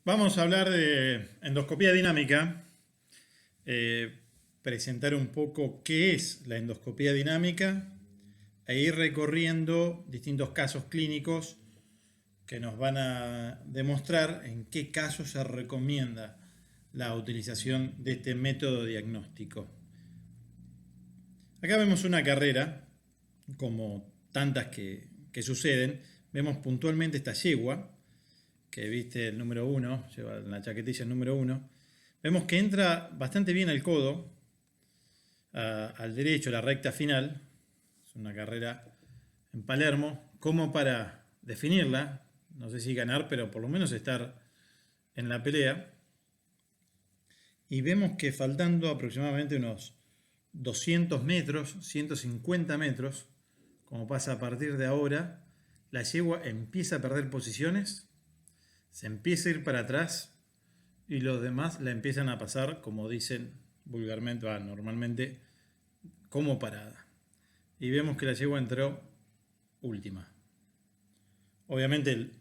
Vamos a hablar de endoscopía dinámica, eh, presentar un poco qué es la endoscopía dinámica e ir recorriendo distintos casos clínicos que nos van a demostrar en qué casos se recomienda la utilización de este método diagnóstico. Acá vemos una carrera, como tantas que suceden, vemos puntualmente esta yegua, que viste el número uno, lleva en la chaquetilla el número uno, vemos que entra bastante bien el codo, al derecho, la recta final. Es una carrera en Palermo, como para definirla, no sé si ganar, pero por lo menos estar en la pelea. Y vemos que faltando aproximadamente unos 200 metros, 150 metros, como pasa a partir de ahora, la yegua empieza a perder posiciones, se empieza a ir para atrás y los demás la empiezan a pasar, como dicen vulgarmente, normalmente, como parada. Y vemos que la yegua entró última. Obviamente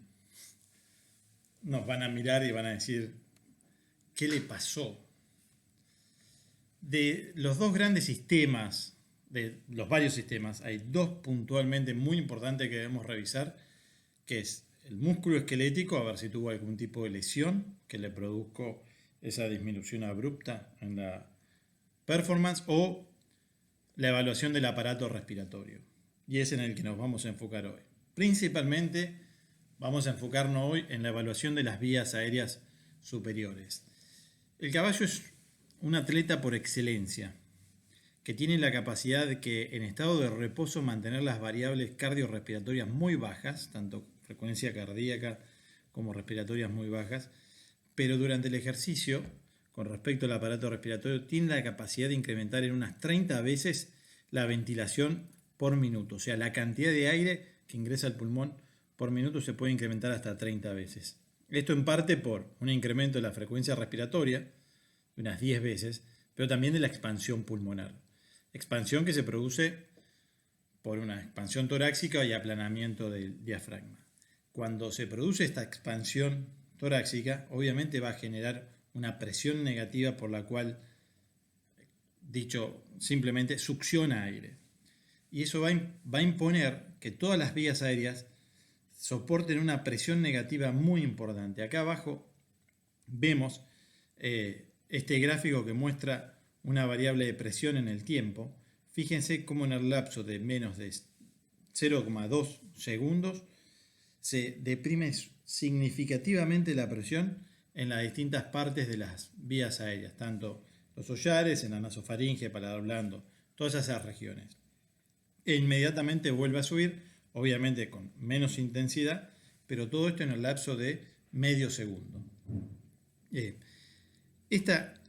nos van a mirar y van a decir, ¿qué le pasó? De los dos grandes sistemas, de los varios sistemas, hay dos puntualmente muy importantes que debemos revisar, que es el músculo esquelético, a ver si tuvo algún tipo de lesión que le produjo esa disminución abrupta en la performance, o la evaluación del aparato respiratorio. Y es en el que nos vamos a enfocar hoy. Principalmente vamos a enfocarnos hoy en la evaluación de las vías aéreas superiores. El caballo es un atleta por excelencia, que tiene la capacidad de que en estado de reposo mantener las variables cardiorrespiratorias muy bajas, tanto frecuencia cardíaca como respiratorias muy bajas, pero durante el ejercicio, con respecto al aparato respiratorio, tiene la capacidad de incrementar en unas 30 veces la ventilación por minuto. O sea, la cantidad de aire que ingresa al pulmón por minuto se puede incrementar hasta 30 veces. Esto en parte por un incremento de la frecuencia respiratoria, de unas 10 veces, pero también de la expansión pulmonar. Expansión que se produce por una expansión torácica y aplanamiento del diafragma. Cuando se produce esta expansión torácica, obviamente va a generar una presión negativa por la cual, dicho simplemente, succiona aire. Y eso va a imponer que todas las vías aéreas soporten una presión negativa muy importante. Acá abajo vemos este gráfico que muestra una variable de presión en el tiempo. Fíjense cómo en el lapso de menos de 0,2 segundos se deprime significativamente la presión en las distintas partes de las vías aéreas, tanto los hollares, en la nasofaringe, paladar blando, todas esas regiones. E inmediatamente vuelve a subir, obviamente con menos intensidad, pero todo esto en el lapso de medio segundo. Esta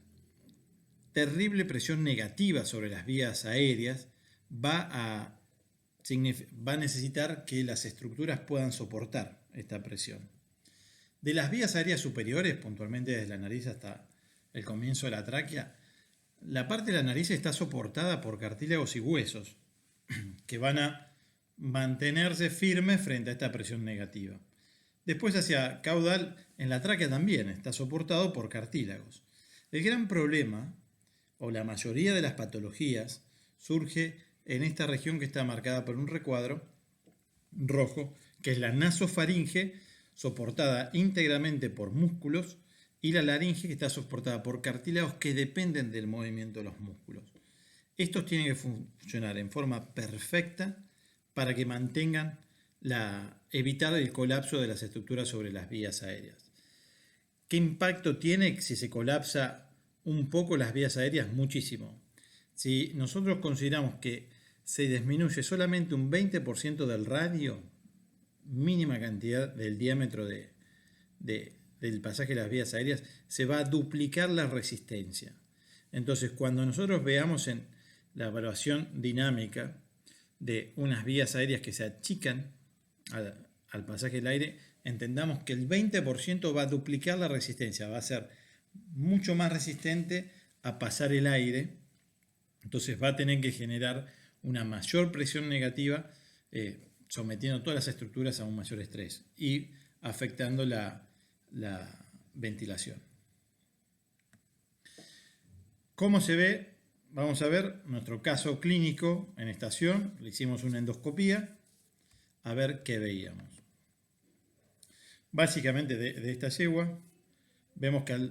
terrible presión negativa sobre las vías aéreas va a necesitar que las estructuras puedan soportar esta presión. De las vías aéreas superiores, puntualmente desde la nariz hasta el comienzo de la tráquea, la parte de la nariz está soportada por cartílagos y huesos que van a mantenerse firmes frente a esta presión negativa. Después hacia caudal, en la tráquea también está soportado por cartílagos. El gran problema, o la mayoría de las patologías, surge en esta región que está marcada por un recuadro rojo, que es la nasofaringe, soportada íntegramente por músculos, y la laringe, que está soportada por cartílagos que dependen del movimiento de los músculos. Estos tienen que funcionar en forma perfecta para que mantengan evitar el colapso de las estructuras sobre las vías aéreas. ¿Qué impacto tiene si se colapsa un poco las vías aéreas? Muchísimo. Si nosotros consideramos que se disminuye solamente un 20% del radio, mínima cantidad del diámetro del pasaje de las vías aéreas, se va a duplicar la resistencia. Entonces, cuando nosotros veamos en la evaluación dinámica de unas vías aéreas que se achican al pasaje del aire, entendamos que el 20% va a duplicar la resistencia, va a ser mucho más resistente a pasar el aire, entonces va a tener que generar una mayor presión negativa, sometiendo todas las estructuras a un mayor estrés y afectando la ventilación. ¿Cómo se ve? Vamos a ver nuestro caso clínico en estación. Le hicimos una endoscopía a ver qué veíamos. Básicamente de esta yegua vemos que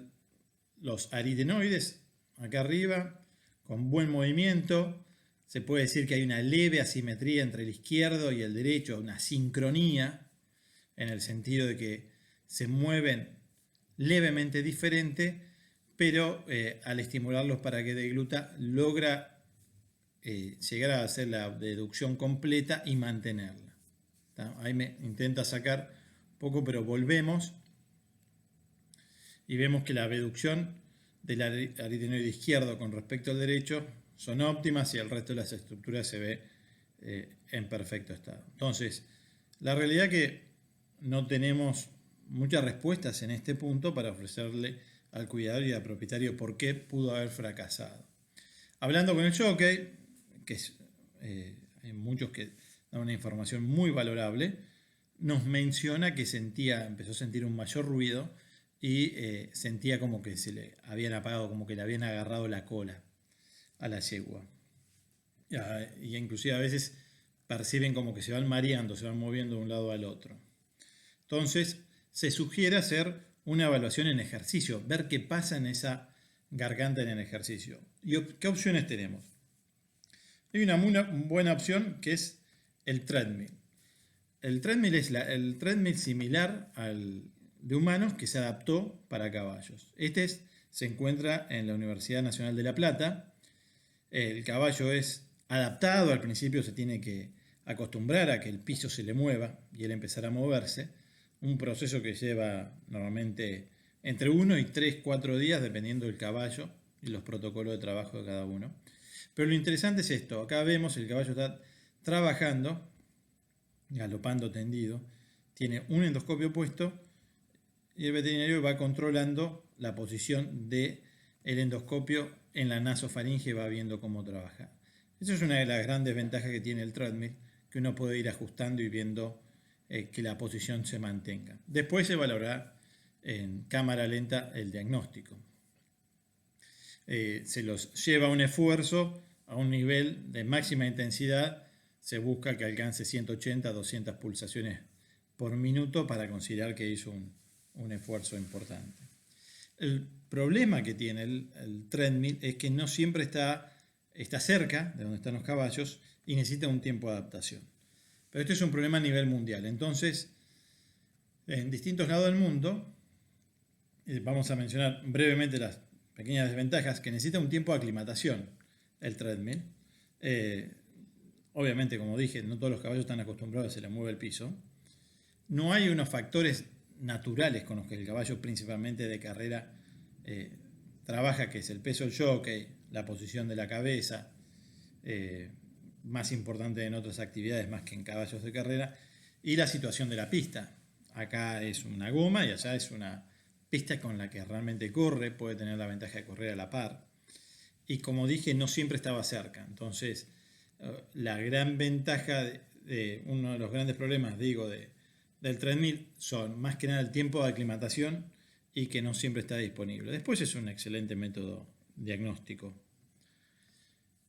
los aritenoides acá arriba, con buen movimiento, se puede decir que hay una leve asimetría entre el izquierdo y el derecho, una sincronía, en el sentido de que se mueven levemente diferente, pero al estimularlos para que degluta logra llegar a hacer la deducción completa y mantenerla. ¿Tá? Ahí me intenta sacar poco, pero volvemos y vemos que la reducción del aritenoide izquierdo con respecto al derecho son óptimas y el resto de las estructuras se ve en perfecto estado. Entonces, la realidad es que no tenemos muchas respuestas en este punto para ofrecerle al cuidador y al propietario por qué pudo haber fracasado. Hablando con el jockey, que hay muchos que dan una información muy valorable, nos menciona que empezó a sentir un mayor ruido y sentía como que se le habían apagado, como que le habían agarrado la cola a la yegua. Y inclusive a veces perciben como que se van mareando, se van moviendo de un lado al otro. Entonces se sugiere hacer una evaluación en ejercicio, ver qué pasa en esa garganta en el ejercicio. ¿Y qué opciones tenemos? Hay una buena opción que es el treadmill. El treadmill es el treadmill similar al de humanos que se adaptó para caballos. Se encuentra en la Universidad Nacional de La Plata. El caballo es adaptado, al principio se tiene que acostumbrar a que el piso se le mueva y él empezar a moverse. Un proceso que lleva normalmente entre 1 y 3, 4 días dependiendo del caballo y los protocolos de trabajo de cada uno. Pero lo interesante es esto, acá vemos el caballo está trabajando, galopando tendido, tiene un endoscopio puesto y el veterinario va controlando la posición del endoscopio en la nasofaringe y va viendo cómo trabaja. Esa es una de las grandes ventajas que tiene el treadmill, que uno puede ir ajustando y viendo que la posición se mantenga. Después se valorará en cámara lenta el diagnóstico. Se los lleva a un esfuerzo a un nivel de máxima intensidad, se busca que alcance 180 a 200 pulsaciones por minuto para considerar que hizo un esfuerzo importante. El problema que tiene el treadmill es que no siempre está cerca de donde están los caballos y necesita un tiempo de adaptación. Pero este es un problema a nivel mundial. Entonces, en distintos lados del mundo, vamos a mencionar brevemente las pequeñas desventajas, que necesita un tiempo de aclimatación el treadmill. Obviamente, como dije, no todos los caballos están acostumbrados a que se les mueve el piso. No hay unos factores naturales con los que el caballo, principalmente de carrera, trabaja, que es el peso del jockey, la posición de la cabeza, más importante en otras actividades más que en caballos de carrera, y la situación de la pista. Acá es una goma y allá es una pista con la que realmente corre, puede tener la ventaja de correr a la par. Y como dije, no siempre estaba cerca. Entonces, la gran ventaja de uno de los grandes problemas, del treadmill son más que nada el tiempo de aclimatación y que no siempre está disponible. Después es un excelente método diagnóstico.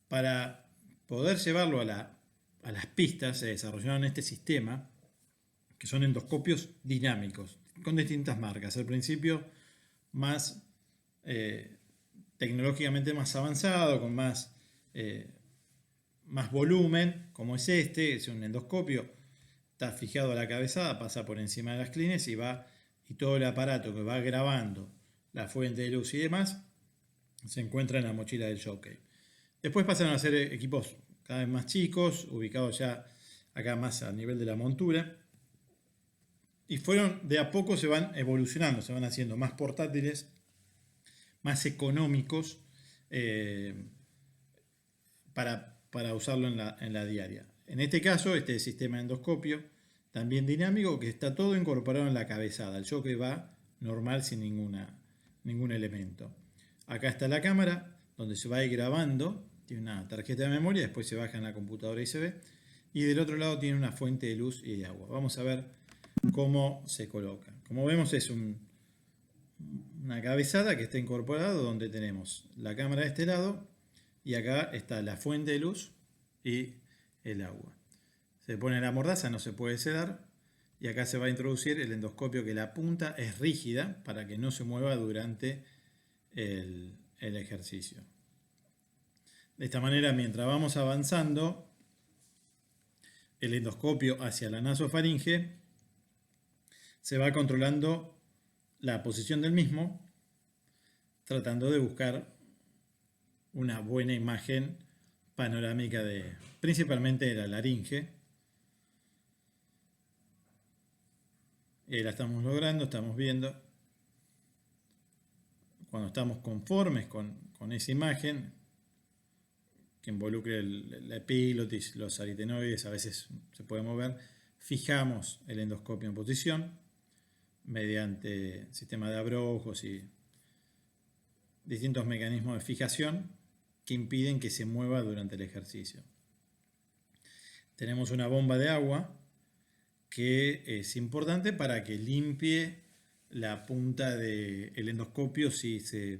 Para poder llevarlo a las pistas se desarrollaron este sistema, que son endoscopios dinámicos, con distintas marcas. Al principio más tecnológicamente más avanzado, con más volumen, como es es un endoscopio, está fijado a la cabezada, pasa por encima de las clines y todo el aparato que va grabando la fuente de luz y demás se encuentra en la mochila del jockey. Después pasaron a ser equipos cada vez más chicos, ubicados ya acá más a nivel de la montura, y de a poco se van evolucionando, se van haciendo más portátiles, más económicos para usarlo en la diaria. En este caso, este sistema de endoscopio, también dinámico, que está todo incorporado en la cabezada. El jockey va normal sin ningún elemento. Acá está la cámara, donde se va a ir grabando, tiene una tarjeta de memoria, después se baja en la computadora y se ve. Y del otro lado tiene una fuente de luz y de agua. Vamos a ver cómo se coloca. Como vemos es un una cabezada que está incorporada donde tenemos la cámara de este lado y acá está la fuente de luz y el agua. Se pone la mordaza, no se puede sedar y acá se va a introducir el endoscopio, que la punta es rígida para que no se mueva durante el ejercicio. De esta manera, mientras vamos avanzando el endoscopio hacia la nasofaringe, se va controlando la posición del mismo, tratando de buscar una buena imagen panorámica principalmente de la laringe. Y la estamos logrando, estamos viendo. Cuando estamos conformes con esa imagen, que involucre la epiglotis, los aritenoides, a veces se puede mover, fijamos el endoscopio en posición mediante sistema de abrojos y distintos mecanismos de fijación que impiden que se mueva durante el ejercicio. Tenemos una bomba de agua que es importante para que limpie la punta del endoscopio si se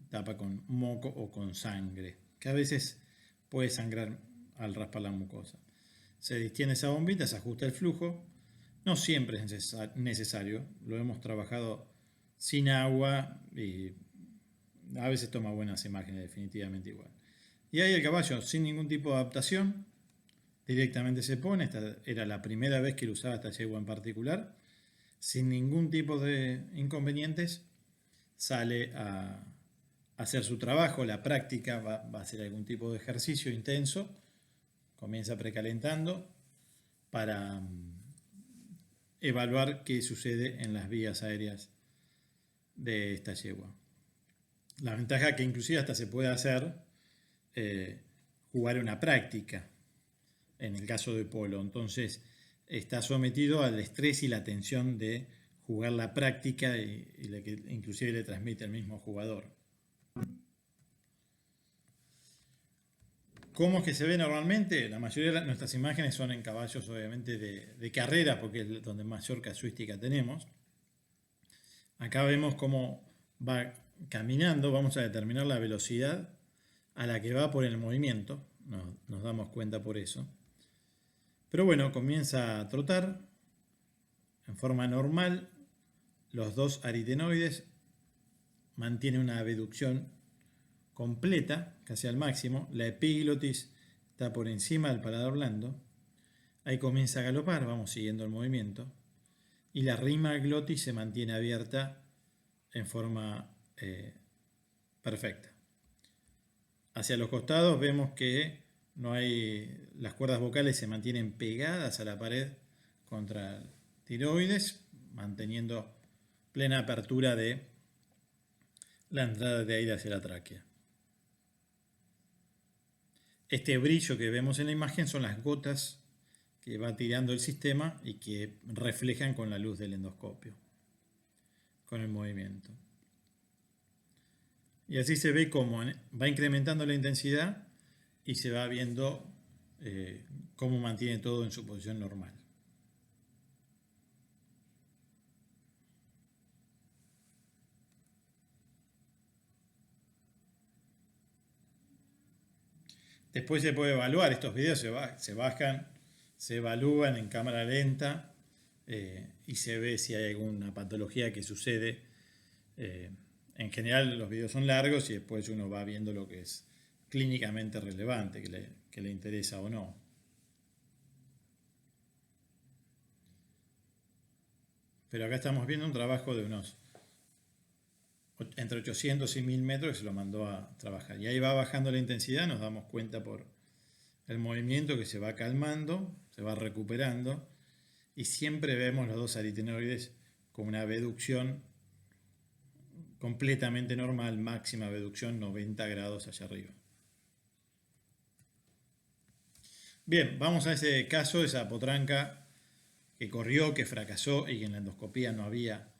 tapa con moco o con sangre, que a veces puede sangrar al raspar la mucosa. Se distiende esa bombita, se ajusta el flujo. No siempre es necesario, lo hemos trabajado sin agua y a veces toma buenas imágenes, definitivamente igual. Y ahí el caballo, sin ningún tipo de adaptación, directamente se pone. Esta era la primera vez que lo usaba esta yegua en particular. Sin ningún tipo de inconvenientes, sale a hacer su trabajo. La práctica va a hacer algún tipo de ejercicio intenso. Comienza precalentando para evaluar qué sucede en las vías aéreas de esta yegua. La ventaja es que inclusive hasta se puede hacer jugar una práctica en el caso de polo. Entonces está sometido al estrés y la tensión de jugar la práctica y la que inclusive le transmite el mismo jugador. ¿Cómo es que se ve normalmente? La mayoría de nuestras imágenes son en caballos, obviamente, de carrera, porque es donde mayor casuística tenemos. Acá vemos cómo va caminando, vamos a determinar la velocidad a la que va por el movimiento, nos damos cuenta por eso. Pero bueno, comienza a trotar en forma normal, los dos aritenoides, mantiene una abducción completa, casi al máximo, la epiglotis está por encima del paladar blando, ahí comienza a galopar, vamos siguiendo el movimiento, y la rima glotis se mantiene abierta en forma perfecta. Hacia los costados vemos que las cuerdas vocales se mantienen pegadas a la pared contra el tiroides, manteniendo plena apertura de la entrada de aire hacia la tráquea. Este brillo que vemos en la imagen son las gotas que va tirando el sistema y que reflejan con la luz del endoscopio, con el movimiento. Y así se ve cómo va incrementando la intensidad y se va viendo cómo mantiene todo en su posición normal. Después se puede evaluar, estos videos se bajan, se evalúan en cámara lenta y se ve si hay alguna patología que sucede. En general los videos son largos y después uno va viendo lo que es clínicamente relevante, que le interesa o no. Pero acá estamos viendo un trabajo de unos entre 800 y 1000 metros que se lo mandó a trabajar. Y ahí va bajando la intensidad, nos damos cuenta por el movimiento que se va calmando, se va recuperando y siempre vemos los dos aritenoides con una abducción completamente normal, máxima abducción 90 grados hacia arriba. Bien, vamos a ese caso, esa potranca que corrió, que fracasó y que en la endoscopía no había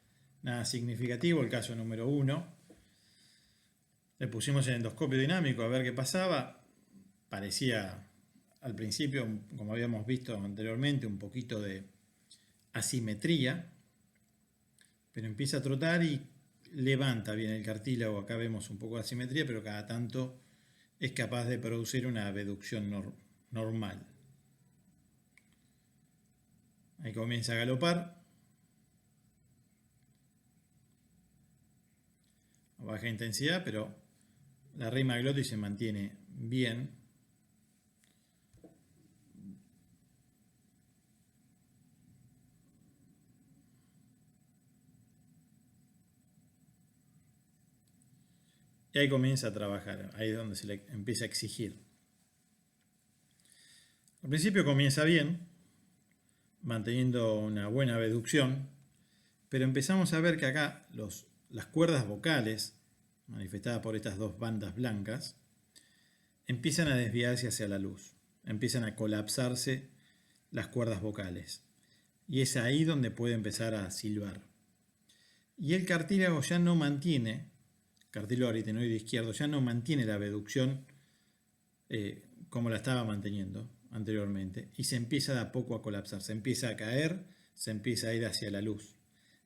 nada significativo, el caso número 1. Le pusimos el endoscopio dinámico a ver qué pasaba. Parecía al principio, como habíamos visto anteriormente, un poquito de asimetría, pero empieza a trotar y levanta bien el cartílago. Acá vemos un poco de asimetría, pero cada tanto es capaz de producir una abducción normal. Ahí comienza a galopar. A baja intensidad, pero la rima glotis se mantiene bien. Y ahí comienza a trabajar, ahí es donde se le empieza a exigir. Al principio comienza bien, manteniendo una buena abducción, pero empezamos a ver que acá las cuerdas vocales, manifestadas por estas dos bandas blancas, empiezan a desviarse hacia la luz, empiezan a colapsarse las cuerdas vocales. Y es ahí donde puede empezar a silbar. Y el cartílago ya no mantiene, cartílago aritenoide izquierdo, ya no mantiene la abducción como la estaba manteniendo anteriormente. Y se empieza de a poco a colapsar, se empieza a caer, se empieza a ir hacia la luz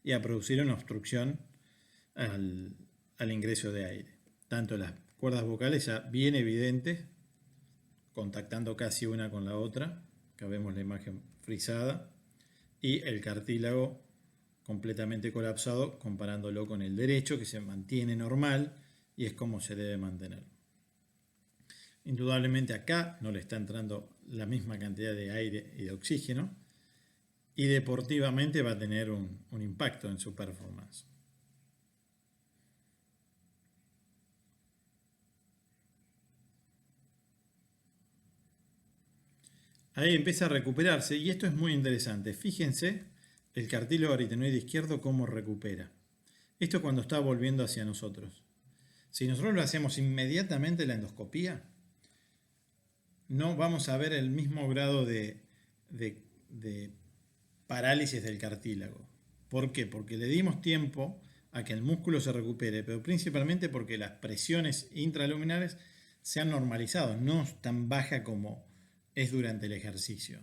y a producir una obstrucción al ingreso de aire. Tanto las cuerdas vocales ya bien evidentes, contactando casi una con la otra, acá vemos la imagen frisada, y el cartílago completamente colapsado, comparándolo con el derecho, que se mantiene normal y es como se debe mantener. Indudablemente acá no le está entrando la misma cantidad de aire y de oxígeno, y deportivamente va a tener un impacto en su performance. Ahí empieza a recuperarse y esto es muy interesante. Fíjense el cartílago aritenoide izquierdo cómo recupera. Esto es cuando está volviendo hacia nosotros. Si nosotros lo hacemos inmediatamente la endoscopía, no vamos a ver el mismo grado de parálisis del cartílago. ¿Por qué? Porque le dimos tiempo a que el músculo se recupere, pero principalmente porque las presiones intraluminales se han normalizado, no tan baja como es durante el ejercicio.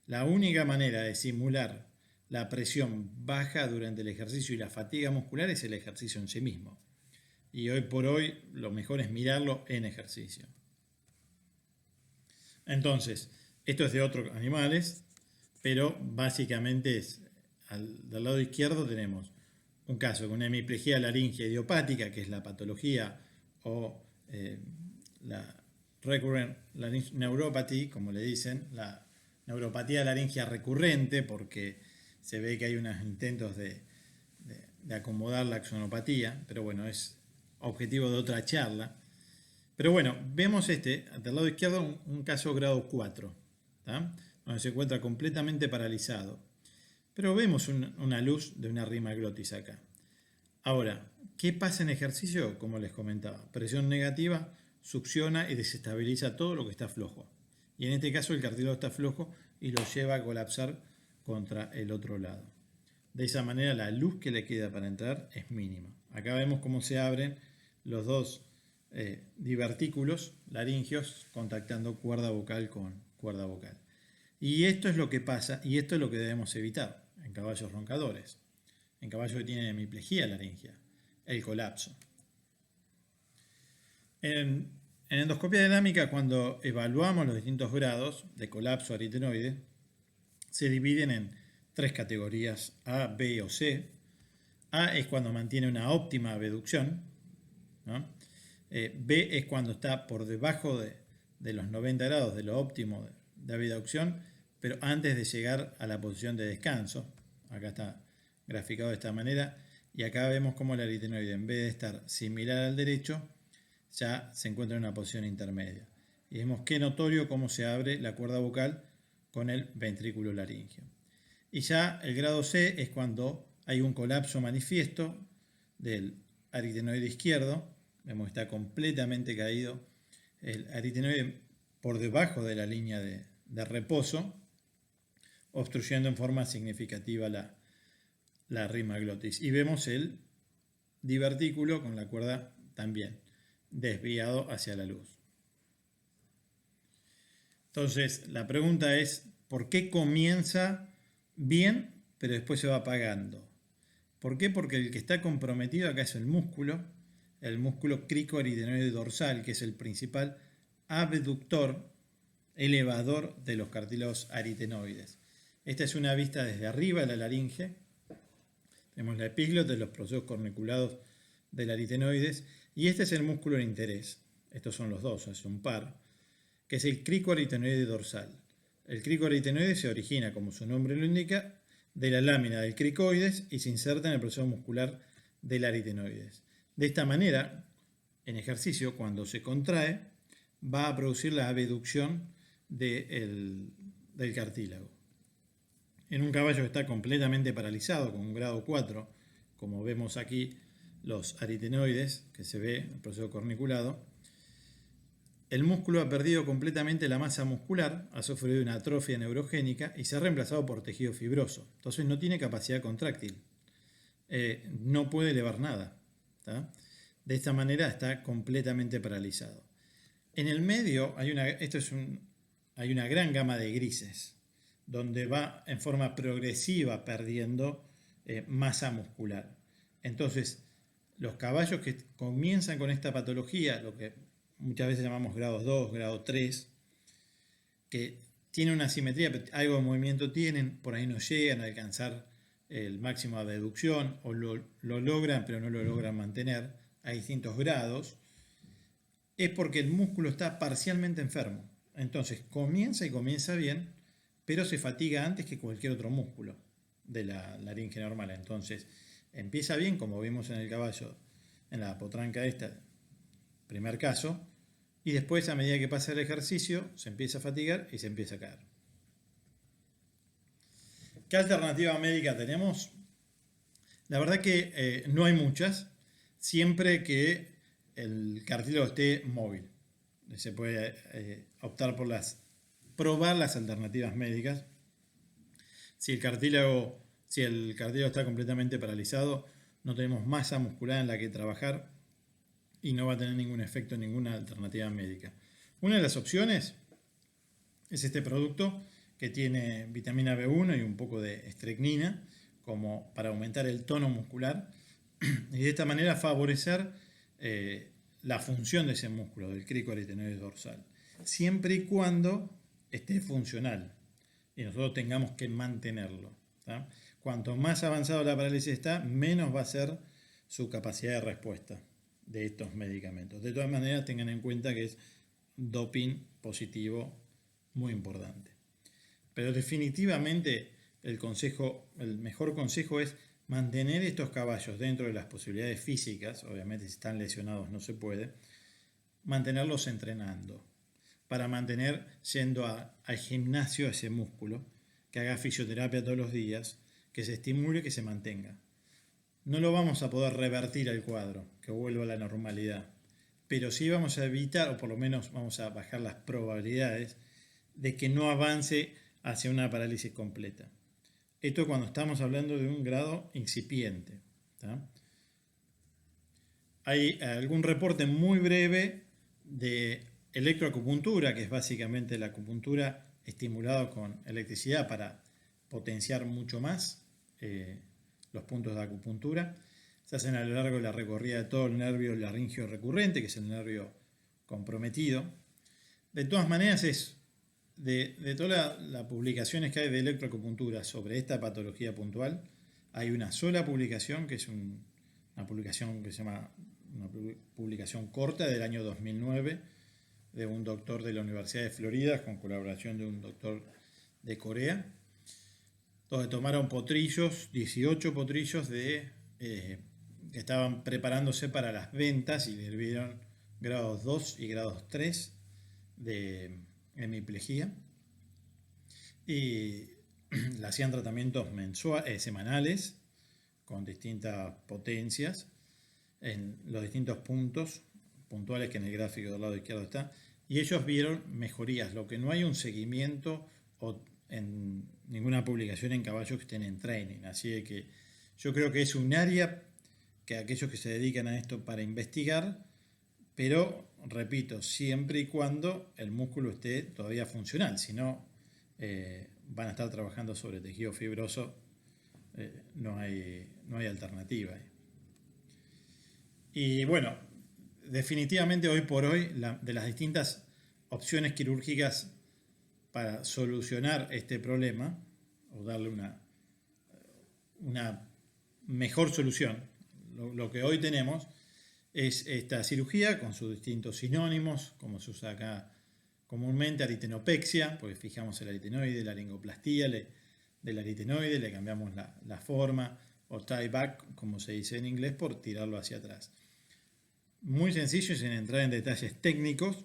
La única manera de simular la presión baja durante el ejercicio y la fatiga muscular es el ejercicio en sí mismo. Y hoy por hoy lo mejor es mirarlo en ejercicio. Entonces, esto es de otros animales, pero básicamente es, del lado izquierdo tenemos un caso con una hemiplegia laringea idiopática, que es la patología o la recurrent laryngeal neuropathy, como le dicen, la neuropatía laringea recurrente, porque se ve que hay unos intentos de acomodar la axonopatía, pero bueno, es objetivo de otra charla. Pero bueno, vemos del lado izquierdo un caso grado 4, ¿tá? Donde se encuentra completamente paralizado. Pero vemos una luz de una rima glotis acá. Ahora, ¿qué pasa en ejercicio? Como les comentaba, presión negativa succiona y desestabiliza todo lo que está flojo. Y en este caso el cartílago está flojo y lo lleva a colapsar contra el otro lado. De esa manera la luz que le queda para entrar es mínima. Acá vemos cómo se abren los dos divertículos laringeos contactando cuerda vocal con cuerda vocal. Y esto es lo que pasa y esto es lo que debemos evitar en caballos roncadores, en caballos que tienen hemiplegia laringea, el colapso. En endoscopia dinámica, cuando evaluamos los distintos grados de colapso aritenoide, se dividen en 3 categorías, A, B o C. A es cuando mantiene una óptima abducción, ¿no? B es cuando está por debajo de los 90 grados de lo óptimo de abducción, pero antes de llegar a la posición de descanso. Acá está graficado de esta manera. Y acá vemos cómo el aritenoide, en vez de estar similar al derecho, ya se encuentra en una posición intermedia. Y vemos qué notorio cómo se abre la cuerda vocal con el ventrículo laríngeo. Y ya el grado C es cuando hay un colapso manifiesto del aritenoide izquierdo. Vemos que está completamente caído el aritenoide por debajo de la línea de reposo, obstruyendo en forma significativa la rima glotis. Y vemos el divertículo con la cuerda también desviado hacia la luz. Entonces, la pregunta es, ¿por qué comienza bien, pero después se va apagando? ¿Por qué? Porque el que está comprometido acá es el músculo cricoaritenoide dorsal, que es el principal abductor, elevador de los cartílagos aritenoides. Esta es una vista desde arriba de la laringe. Tenemos la epíglota, los procesos corniculados del aritenoides, y este es el músculo de interés. Estos son los dos, es un par, que es el cricoaritenoide dorsal. El cricoaritenoide se origina, como su nombre lo indica, de la lámina del cricoides y se inserta en el proceso muscular del aritenoides. De esta manera, en ejercicio, cuando se contrae, va a producir la abducción del cartílago. En un caballo que está completamente paralizado, con un grado 4, como vemos aquí los aritenoides, que se ve el proceso corniculado, el músculo ha perdido completamente la masa muscular, ha sufrido una atrofia neurogénica y se ha reemplazado por tejido fibroso. Entonces no tiene capacidad contráctil, no puede elevar nada. ¿Tá? De esta manera está completamente paralizado. En el medio hay una gran gama de grises, donde va en forma progresiva perdiendo masa muscular. Entonces, los caballos que comienzan con esta patología, lo que muchas veces llamamos grados 2, grado 3, que tienen una simetría, algo de movimiento tienen, por ahí no llegan a alcanzar el máximo de abducción, o lo logran pero no lo logran mantener a distintos grados, es porque el músculo está parcialmente enfermo. Entonces comienza bien, pero se fatiga antes que cualquier otro músculo de la laringe normal. Entonces empieza bien, como vimos en el caballo, en la potranca esta, primer caso, y después a medida que pasa el ejercicio se empieza a fatigar y se empieza a caer. ¿Qué alternativa médica tenemos? La verdad que no hay muchas, siempre que el cartílago esté móvil. Se puede optar por probar las alternativas médicas. Si el cartílago está completamente paralizado, no tenemos masa muscular en la que trabajar y no va a tener ningún efecto en ninguna alternativa médica. Una de las opciones es este producto que tiene vitamina B1 y un poco de estrecnina como para aumentar el tono muscular y de esta manera favorecer la función de ese músculo, del cricoaritenoide dorsal, siempre y cuando esté funcional y nosotros tengamos que mantenerlo. ¿Tá? Cuanto más avanzado la parálisis está, menos va a ser su capacidad de respuesta de estos medicamentos. De todas maneras, tengan en cuenta que es doping positivo muy importante. Pero definitivamente el mejor consejo es mantener estos caballos dentro de las posibilidades físicas, obviamente si están lesionados no se puede, mantenerlos entrenando, para mantener yendo al gimnasio ese músculo, que haga fisioterapia todos los días, que se estimule y que se mantenga. No lo vamos a poder revertir al cuadro, que vuelva a la normalidad, pero sí vamos a evitar, o por lo menos vamos a bajar las probabilidades de que no avance hacia una parálisis completa. Esto cuando estamos hablando de un grado incipiente. ¿Tá? Hay algún reporte muy breve de electroacupuntura, que es básicamente la acupuntura estimulada con electricidad para potenciar mucho más los puntos de acupuntura. Se hacen a lo largo de la recorrida de todo el nervio laringio recurrente, que es el nervio comprometido. De todas maneras, de todas las publicaciones que hay de electroacupuntura sobre esta patología puntual, hay una sola publicación, que es una publicación que se llama una publicación corta del año 2009, de un doctor de la Universidad de Florida, con colaboración de un doctor de Corea, donde tomaron potrillos, 18 potrillos que estaban preparándose para las ventas y le dieron grados 2 y grados 3 de hemiplegia y le hacían tratamientos semanales con distintas potencias en los distintos puntos puntuales que en el gráfico del lado izquierdo está, y ellos vieron mejorías. Lo que no hay un seguimiento o en ninguna publicación en caballos que estén en training, así que yo creo que es un área que aquellos que se dedican a esto para investigar, pero repito, siempre y cuando el músculo esté todavía funcional, si no van a estar trabajando sobre tejido fibroso no hay alternativa. Y bueno, definitivamente hoy por hoy, de las distintas opciones quirúrgicas para solucionar este problema, o darle una mejor solución, lo que hoy tenemos es esta cirugía con sus distintos sinónimos, como se usa acá comúnmente, aritenopexia, porque fijamos el aritenoide, la laringoplastía del aritenoide, le cambiamos la forma, o tie back, como se dice en inglés, por tirarlo hacia atrás. Muy sencillo, sin entrar en detalles técnicos.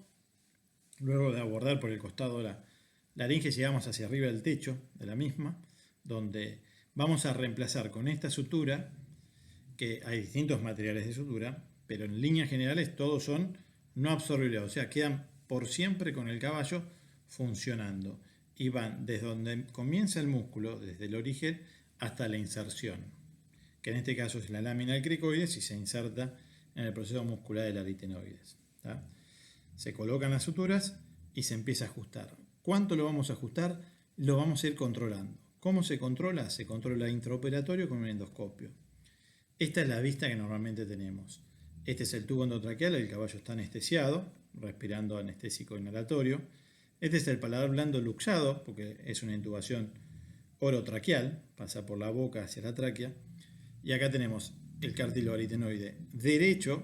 Luego de abordar por el costado de la laringe, llegamos hacia arriba del techo de la misma, donde vamos a reemplazar con esta sutura, que hay distintos materiales de sutura, pero en líneas generales todos son no absorbibles, o sea, quedan por siempre con el caballo funcionando y van desde donde comienza el músculo, desde el origen, hasta la inserción, que en este caso es la lámina del cricoides y se inserta en el proceso muscular del aritenoides. ¿Tá? Se colocan las suturas y se empieza a ajustar. ¿Cuánto lo vamos a ajustar? Lo vamos a ir controlando. ¿Cómo se controla? Se controla intraoperatorio con un endoscopio. Esta es la vista que normalmente tenemos. Este es el tubo endotraqueal, el caballo está anestesiado, respirando anestésico inhalatorio. Este es el paladar blando luxado, porque es una intubación orotraqueal, pasa por la boca hacia la tráquea. Y acá tenemos el cartílago aritenoide derecho,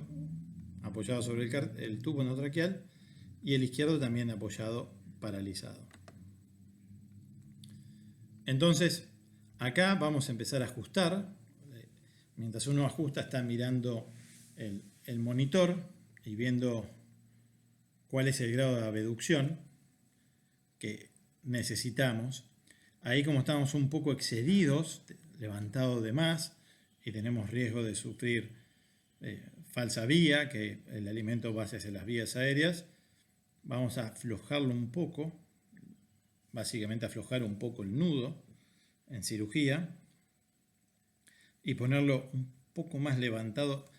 apoyado sobre el tubo endotraqueal, y el izquierdo también apoyado, paralizado. Entonces, acá vamos a empezar a ajustar. Mientras uno ajusta, está mirando el monitor y viendo cuál es el grado de abducción que necesitamos. Ahí, como estamos un poco excedidos, levantados de más, y tenemos riesgo de sufrir falsa vía, que el alimento va hacia las vías aéreas, vamos a aflojarlo un poco, básicamente aflojar un poco el nudo en cirugía y ponerlo un poco más levantado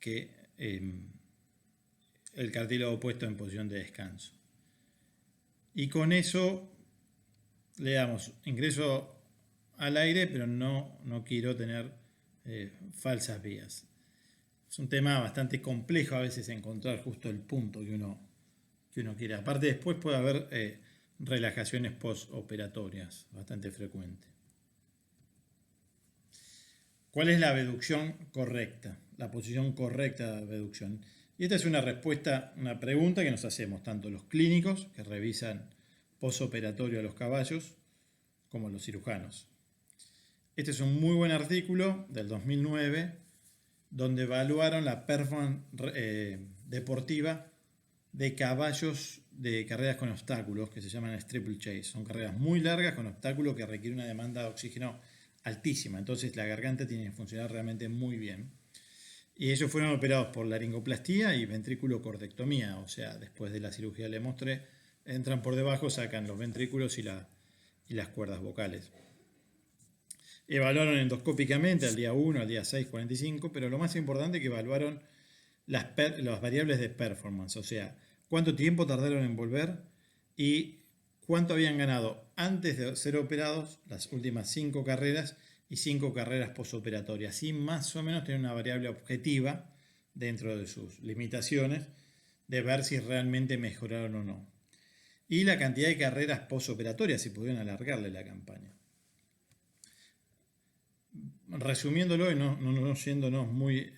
que el cartílago puesto en posición de descanso. Y con eso le damos ingreso al aire, pero no quiero tener falsas vías. Es un tema bastante complejo a veces encontrar justo el punto que uno quiere. Aparte, después puede haber relajaciones postoperatorias, bastante frecuente. ¿Cuál es la abducción correcta? La posición correcta de abducción. Y esta es una respuesta, una pregunta que nos hacemos tanto los clínicos que revisan postoperatorio a los caballos como los cirujanos. Este es un muy buen artículo del 2009 donde evaluaron la performance deportiva de caballos de carreras con obstáculos que se llaman Triple Chase. Son carreras muy largas con obstáculos que requieren una demanda de oxígeno altísima. Entonces la garganta tiene que funcionar realmente muy bien. Y ellos fueron operados por laringoplastía y ventrículocordectomía. O sea, después de la cirugía le mostré, entran por debajo, sacan los ventrículos y las cuerdas vocales. Evaluaron endoscópicamente al día 1, al día 6, 45, pero lo más importante es que evaluaron las variables de performance, o sea, cuánto tiempo tardaron en volver y cuánto habían ganado antes de ser operados, las últimas 5 carreras y 5 carreras postoperatorias. Y más o menos tienen una variable objetiva dentro de sus limitaciones de ver si realmente mejoraron o no. Y la cantidad de carreras postoperatorias, si pudieron alargarle la campaña. Resumiéndolo y no yéndonos muy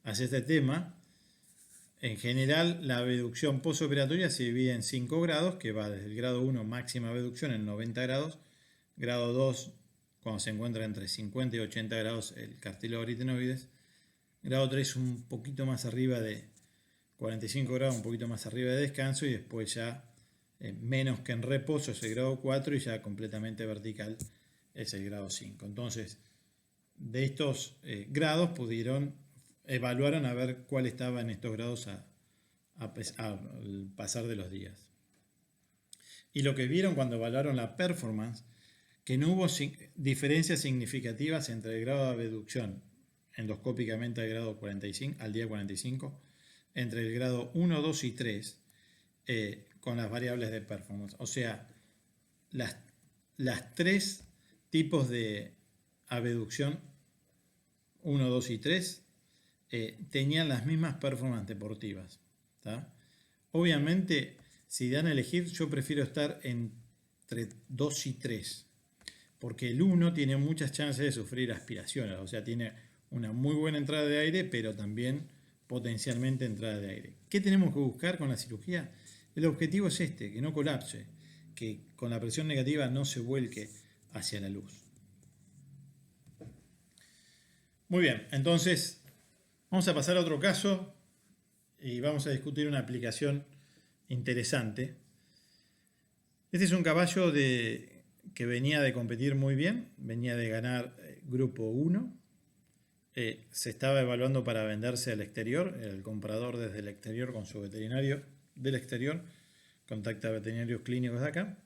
hacia este tema, en general la abducción postoperatoria se divide en 5 grados, que va desde el grado 1, máxima abducción en 90 grados, grado 2, cuando se encuentra entre 50 y 80 grados el cartílago aritenoides, grado 3 un poquito más arriba de 45 grados, un poquito más arriba de descanso, y después ya menos que en reposo es el grado 4 y ya completamente vertical es el grado 5. Entonces, de estos grados evaluaron a ver cuál estaba en estos grados al pasar de los días. Y lo que vieron cuando evaluaron la performance, que no hubo diferencias significativas entre el grado de abducción endoscópicamente al grado 45, al día 45, entre el grado 1, 2 y 3, con las variables de performance. O sea, las 3 tipos de abducción 1, 2 y 3 tenían las mismas performances deportivas. ¿Tá? Obviamente, si dan a elegir, yo prefiero estar entre 2 y 3, porque el 1 tiene muchas chances de sufrir aspiraciones, o sea, tiene una muy buena entrada de aire, pero también potencialmente entrada de aire. ¿Qué tenemos que buscar con la cirugía? El objetivo es este, que no colapse, que con la presión negativa no se vuelque hacia la luz. Muy bien, entonces vamos a pasar a otro caso y vamos a discutir una aplicación interesante. Este es un caballo que venía de competir muy bien, venía de ganar grupo 1. Se estaba evaluando para venderse al exterior. El comprador desde el exterior con su veterinario del exterior contacta a veterinarios clínicos de acá.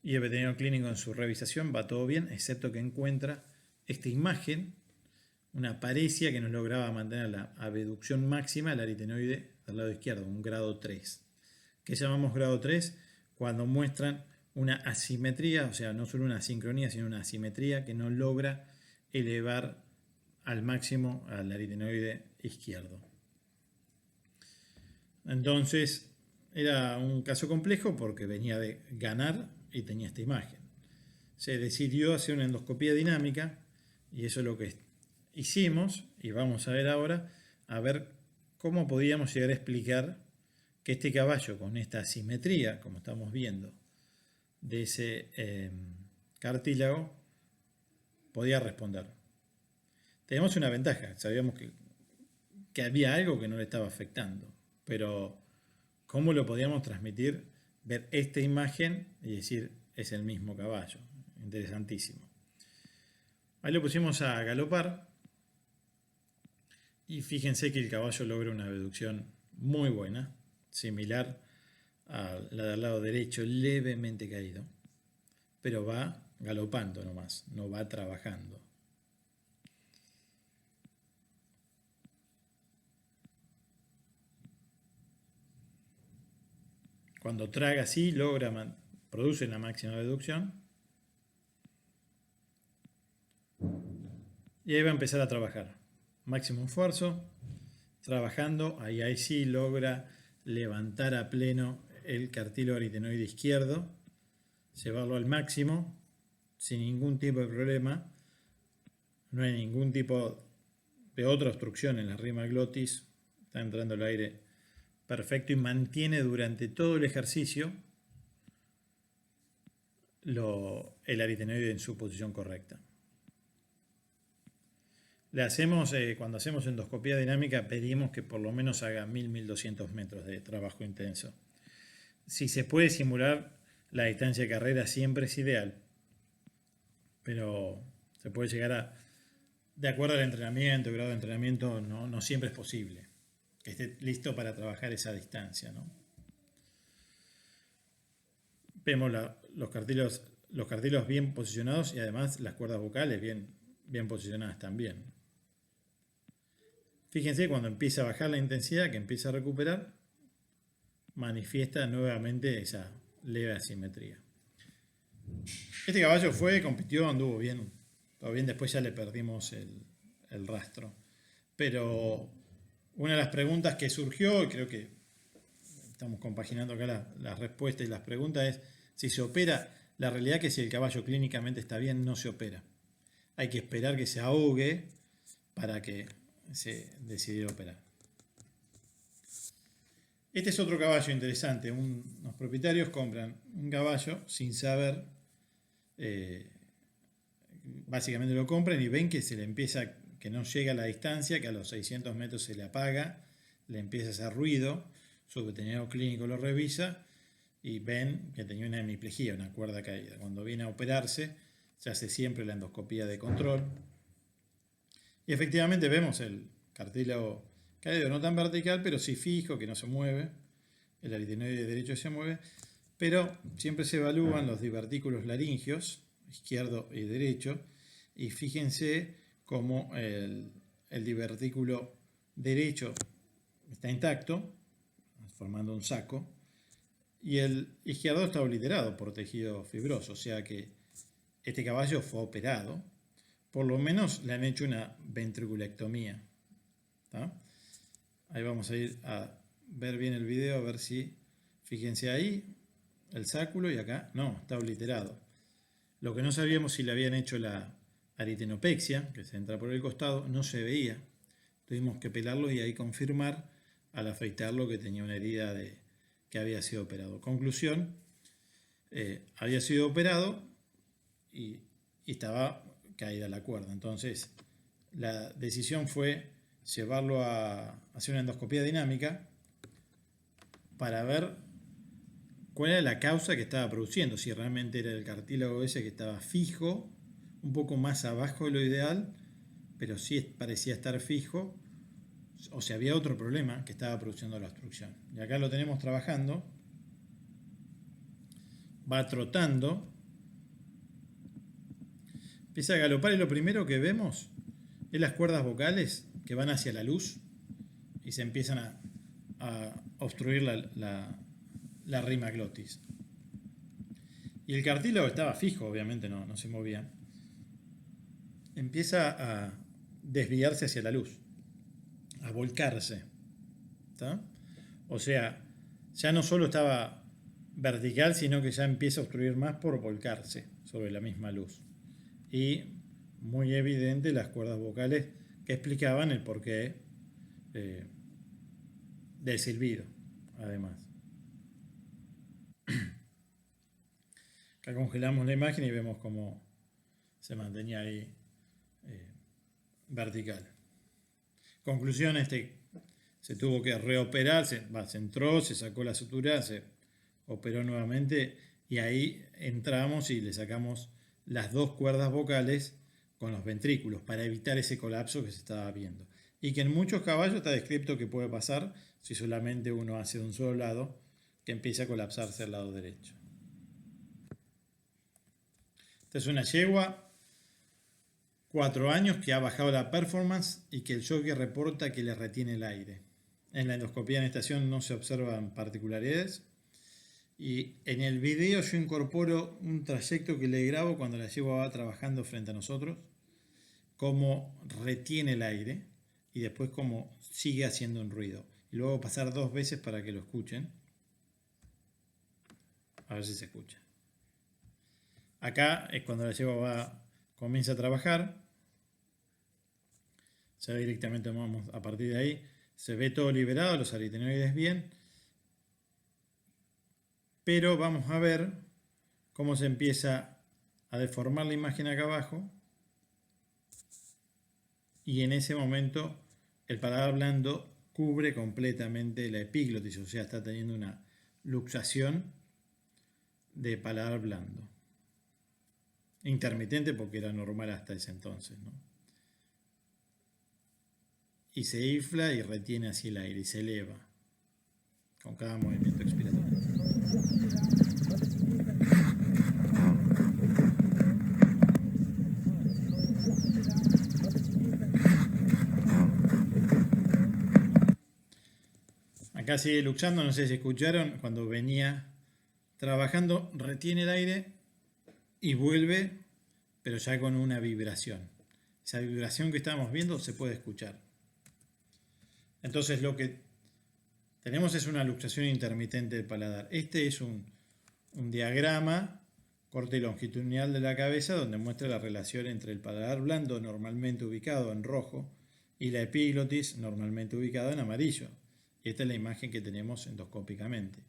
Y el veterinario clínico en su revisación va todo bien, excepto que encuentra esta imagen, una paresia que no lograba mantener la abducción máxima del aritenoide del lado izquierdo, un grado 3. ¿Qué llamamos grado 3? Cuando muestran una asimetría, o sea, no solo una sincronía, sino una asimetría que no logra elevar al máximo al aritenoide izquierdo. Entonces, era un caso complejo porque venía de ganar y tenía esta imagen. Se decidió hacer una endoscopía dinámica y eso es lo que hicimos y vamos a ver ahora a ver cómo podíamos llegar a explicar que este caballo con esta asimetría, como estamos viendo, de ese cartílago, podía responder. Tenemos una ventaja, sabíamos que había algo que no le estaba afectando, pero ¿cómo lo podíamos transmitir? Ver esta imagen y decir, es el mismo caballo. Interesantísimo. Ahí lo pusimos a galopar y fíjense que el caballo logra una abducción muy buena, similar a la del lado derecho, levemente caído, pero va galopando nomás, no va trabajando. Cuando traga así, produce la máxima abducción. Y ahí va a empezar a trabajar. Máximo esfuerzo, trabajando, ahí sí logra levantar a pleno el cartílago aritenoide izquierdo, llevarlo al máximo, sin ningún tipo de problema. No hay ningún tipo de otra obstrucción en la rima glotis, está entrando el aire perfecto y mantiene durante todo el ejercicio el aritenoide en su posición correcta. Cuando hacemos endoscopía dinámica pedimos que por lo menos haga 1000-1200 metros de trabajo intenso. Si se puede simular la distancia de carrera siempre es ideal, pero se puede llegar de acuerdo al entrenamiento, el grado de entrenamiento, no siempre es posible que esté listo para trabajar esa distancia, ¿no? Vemos los cartílagos bien posicionados y además las cuerdas vocales bien posicionadas también. Fíjense cuando empieza a bajar la intensidad, que empieza a recuperar, manifiesta nuevamente esa leve asimetría. Este caballo compitió, anduvo bien. Todo bien, después ya le perdimos el rastro. Pero una de las preguntas que surgió, y creo que estamos compaginando acá las respuestas y las preguntas, es si se opera. La realidad es que si el caballo clínicamente está bien, no se opera. Hay que esperar que se ahogue para que se decidiera operar. Este es otro caballo interesante. Unos propietarios compran un caballo sin saber, básicamente lo compran y ven que que no llega a la distancia, que a los 600 metros se le apaga, le empieza a hacer ruido, su veterinario clínico lo revisa y ven que tenía una hemiplegia, una cuerda caída. Cuando viene a operarse, se hace siempre la endoscopía de control. Y efectivamente vemos el cartílago caído, no tan vertical, pero sí fijo, que no se mueve. El aritenoide derecho se mueve, pero siempre se evalúan los divertículos laringeos, izquierdo y derecho, y fíjense cómo el divertículo derecho está intacto, formando un saco, y el izquierdo está obliterado por tejido fibroso, o sea que este caballo fue operado por lo menos le han hecho una ventriculectomía. ¿Tá? Ahí vamos a ir a ver bien el video, a ver si, fíjense ahí, el sáculo y acá, no, está obliterado. Lo que no sabíamos si le habían hecho la aritenopexia, que se entra por el costado, no se veía. Tuvimos que pelarlo y ahí confirmar al afeitarlo que tenía una herida que había sido operado. Conclusión, había sido operado y estaba caída la cuerda. Entonces, la decisión fue llevarlo a hacer una endoscopía dinámica para ver cuál era la causa que estaba produciendo, si realmente era el cartílago ese que estaba fijo, un poco más abajo de lo ideal, pero sí parecía estar fijo, o si había otro problema que estaba produciendo la obstrucción. Y acá lo tenemos trabajando, va trotando, empieza a galopar y lo primero que vemos es las cuerdas vocales que van hacia la luz y se empiezan a obstruir la rima glotis. Y el cartílago estaba fijo, obviamente no se movía. Empieza a desviarse hacia la luz, a volcarse. ¿Tá? O sea, ya no solo estaba vertical, sino que ya empieza a obstruir más por volcarse sobre la misma luz. Y muy evidente las cuerdas vocales que explicaban el porqué del silbido, además. Acá congelamos la imagen y vemos cómo se mantenía ahí vertical. Conclusión, se tuvo que reoperar, se entró, se sacó la sutura, se operó nuevamente y ahí entramos y le sacamos las dos cuerdas vocales con los ventrículos para evitar ese colapso que se estaba viendo. Y que en muchos caballos está descrito que puede pasar si solamente uno hace de un solo lado, que empieza a colapsarse al lado derecho. Esta es una yegua, 4 años, que ha bajado la performance y que el jockey reporta que le retiene el aire. En la endoscopía en estación no se observan particularidades. Y en el video yo incorporo un trayecto que le grabo cuando la yegua va trabajando frente a nosotros, cómo retiene el aire y después cómo sigue haciendo un ruido. Y luego pasar 2 veces para que lo escuchen. A ver si se escucha. Acá es cuando la yegua comienza a trabajar. Ya directamente vamos a partir de ahí. Se ve todo liberado, los aritenoides bien. Pero vamos a ver cómo se empieza a deformar la imagen acá abajo. Y en ese momento el paladar blando cubre completamente la epiglotis, o sea, está teniendo una luxación de paladar blando. Intermitente porque era normal hasta ese entonces, ¿no? Y se infla y retiene así el aire y se eleva con cada movimiento expiratorio. Acá sigue luxando, no sé si escucharon, cuando venía trabajando retiene el aire y vuelve, pero ya con una vibración. Esa vibración que estamos viendo se puede escuchar. Entonces lo que tenemos es una luxación intermitente del paladar. Este es un diagrama corte longitudinal de la cabeza donde muestra la relación entre el paladar blando normalmente ubicado en rojo y la epiglotis normalmente ubicada en amarillo. Esta es la imagen que tenemos endoscópicamente.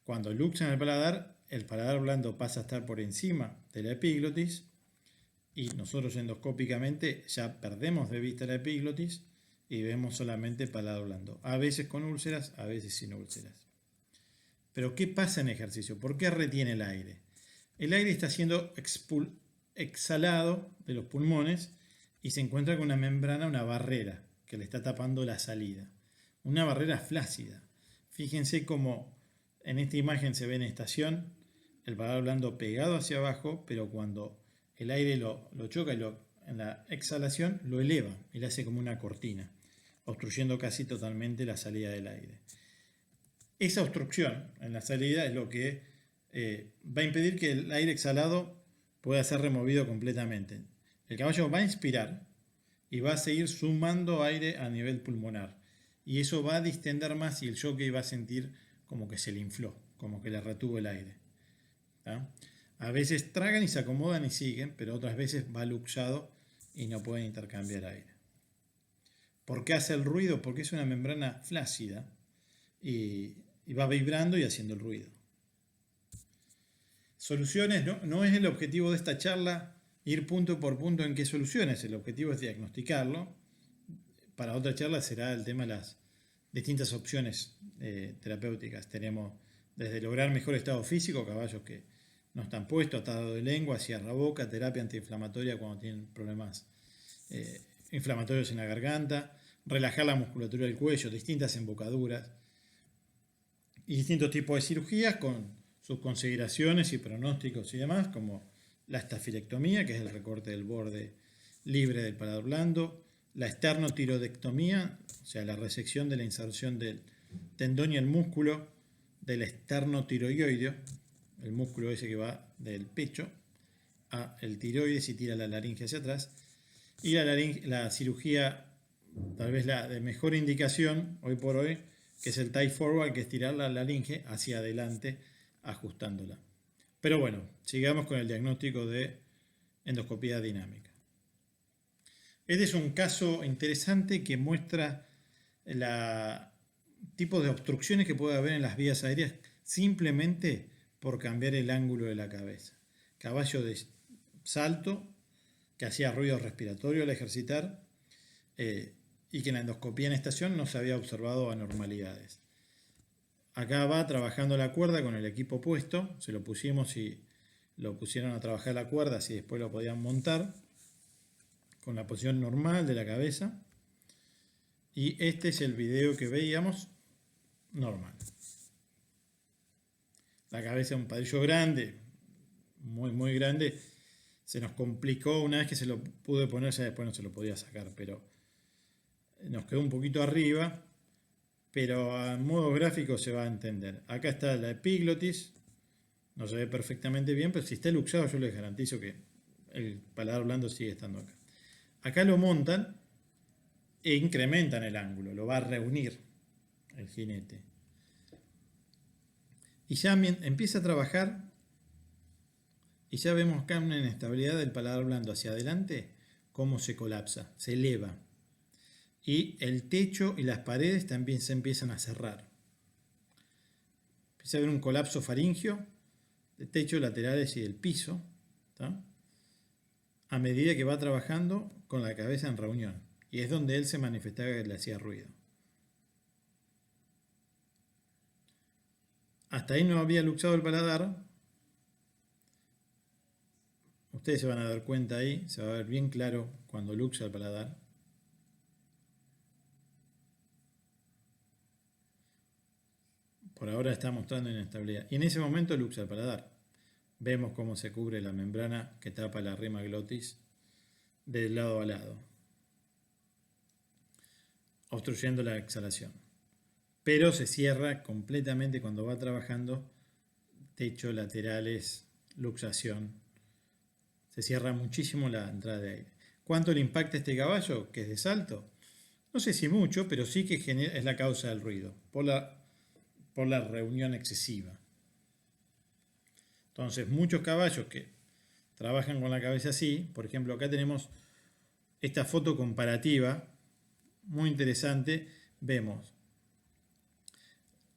Cuando luxan el paladar blando pasa a estar por encima de la epiglotis y nosotros endoscópicamente ya perdemos de vista la epiglotis y vemos solamente paladar blando, a veces con úlceras, a veces sin úlceras. Pero ¿qué pasa en ejercicio? ¿Por qué retiene el aire? El aire está siendo exhalado de los pulmones y se encuentra con una membrana, una barrera que le está tapando la salida. Una barrera flácida. Fíjense cómo en esta imagen se ve en estación el paladar blando pegado hacia abajo, pero cuando el aire lo choca en la exhalación lo eleva y le hace como una cortina, obstruyendo casi totalmente la salida del aire. Esa obstrucción en la salida es lo que va a impedir que el aire exhalado pueda ser removido completamente. El caballo va a inspirar y va a seguir sumando aire a nivel pulmonar. Y eso va a distender más y el jockey va a sentir como que se le infló, como que le retuvo el aire. ¿Tá? A veces tragan y se acomodan y siguen, pero otras veces va luxado y no pueden intercambiar aire. ¿Por qué hace el ruido? Porque es una membrana flácida y va vibrando y haciendo el ruido. Soluciones, no es el objetivo de esta charla ir punto por punto en qué soluciones, el objetivo es diagnosticarlo. Para otra charla será el tema de las distintas opciones terapéuticas. Tenemos desde lograr mejor estado físico, caballos que no están puestos, atado de lengua, cierra boca, terapia antiinflamatoria cuando tienen problemas inflamatorios en la garganta, relajar la musculatura del cuello, distintas embocaduras y distintos tipos de cirugías con sus consideraciones y pronósticos y demás, como la estafilectomía, que es el recorte del borde libre del paladar blando, la esternotiroidectomía, o sea, la resección de la inserción del tendón y el músculo del esternotiroideo, el músculo ese que va del pecho a el tiroides y tira la laringe hacia atrás, y la cirugía tal vez la de mejor indicación hoy por hoy, que es el tie forward, que es tirar la laringe hacia adelante ajustándola. Pero bueno, sigamos con el diagnóstico de endoscopía dinámica. Este es un caso interesante que muestra tipos de obstrucciones que puede haber en las vías aéreas simplemente por cambiar el ángulo de la cabeza. Caballo de salto que hacía ruido respiratorio al ejercitar y que en la endoscopía en estación no se había observado anormalidades. Acá va trabajando la cuerda con el equipo puesto, se lo pusimos y lo pusieron a trabajar la cuerda, así después lo podían montar con la posición normal de la cabeza. Y este es el video que veíamos normal. La cabeza es un padrillo grande, muy grande. Se nos complicó una vez que se lo pude poner, ya después no se lo podía sacar, pero nos quedó un poquito arriba, pero a modo gráfico se va a entender. Acá está la epiglotis, no se ve perfectamente bien, pero si está luxado yo les garantizo que el paladar blando sigue estando acá. Acá lo montan e incrementan el ángulo, lo va a reunir el jinete. Y ya empieza a trabajar y ya vemos acá una inestabilidad del paladar blando hacia adelante, cómo se colapsa, se eleva. Y el techo y las paredes también se empiezan a cerrar. Empieza a haber un colapso faríngeo de techo, laterales y del piso, ¿tá? A medida que va trabajando con la cabeza en reunión. Y es donde él se manifestaba que le hacía ruido. Hasta ahí no había luxado el paladar. Ustedes se van a dar cuenta ahí, se va a ver bien claro cuando luxa el paladar. Por ahora está mostrando inestabilidad. Y en ese momento luxa el paladar. Vemos cómo se cubre la membrana que tapa la rima glotis de lado a lado, obstruyendo la exhalación. Pero se cierra completamente cuando va trabajando techo, laterales, luxación. Se cierra muchísimo la entrada de aire. ¿Cuánto le impacta este caballo, que es de salto? No sé si mucho, pero sí que es la causa del ruido, por la reunión excesiva. Entonces, muchos caballos que trabajan con la cabeza así, por ejemplo, acá tenemos esta foto comparativa, muy interesante. Vemos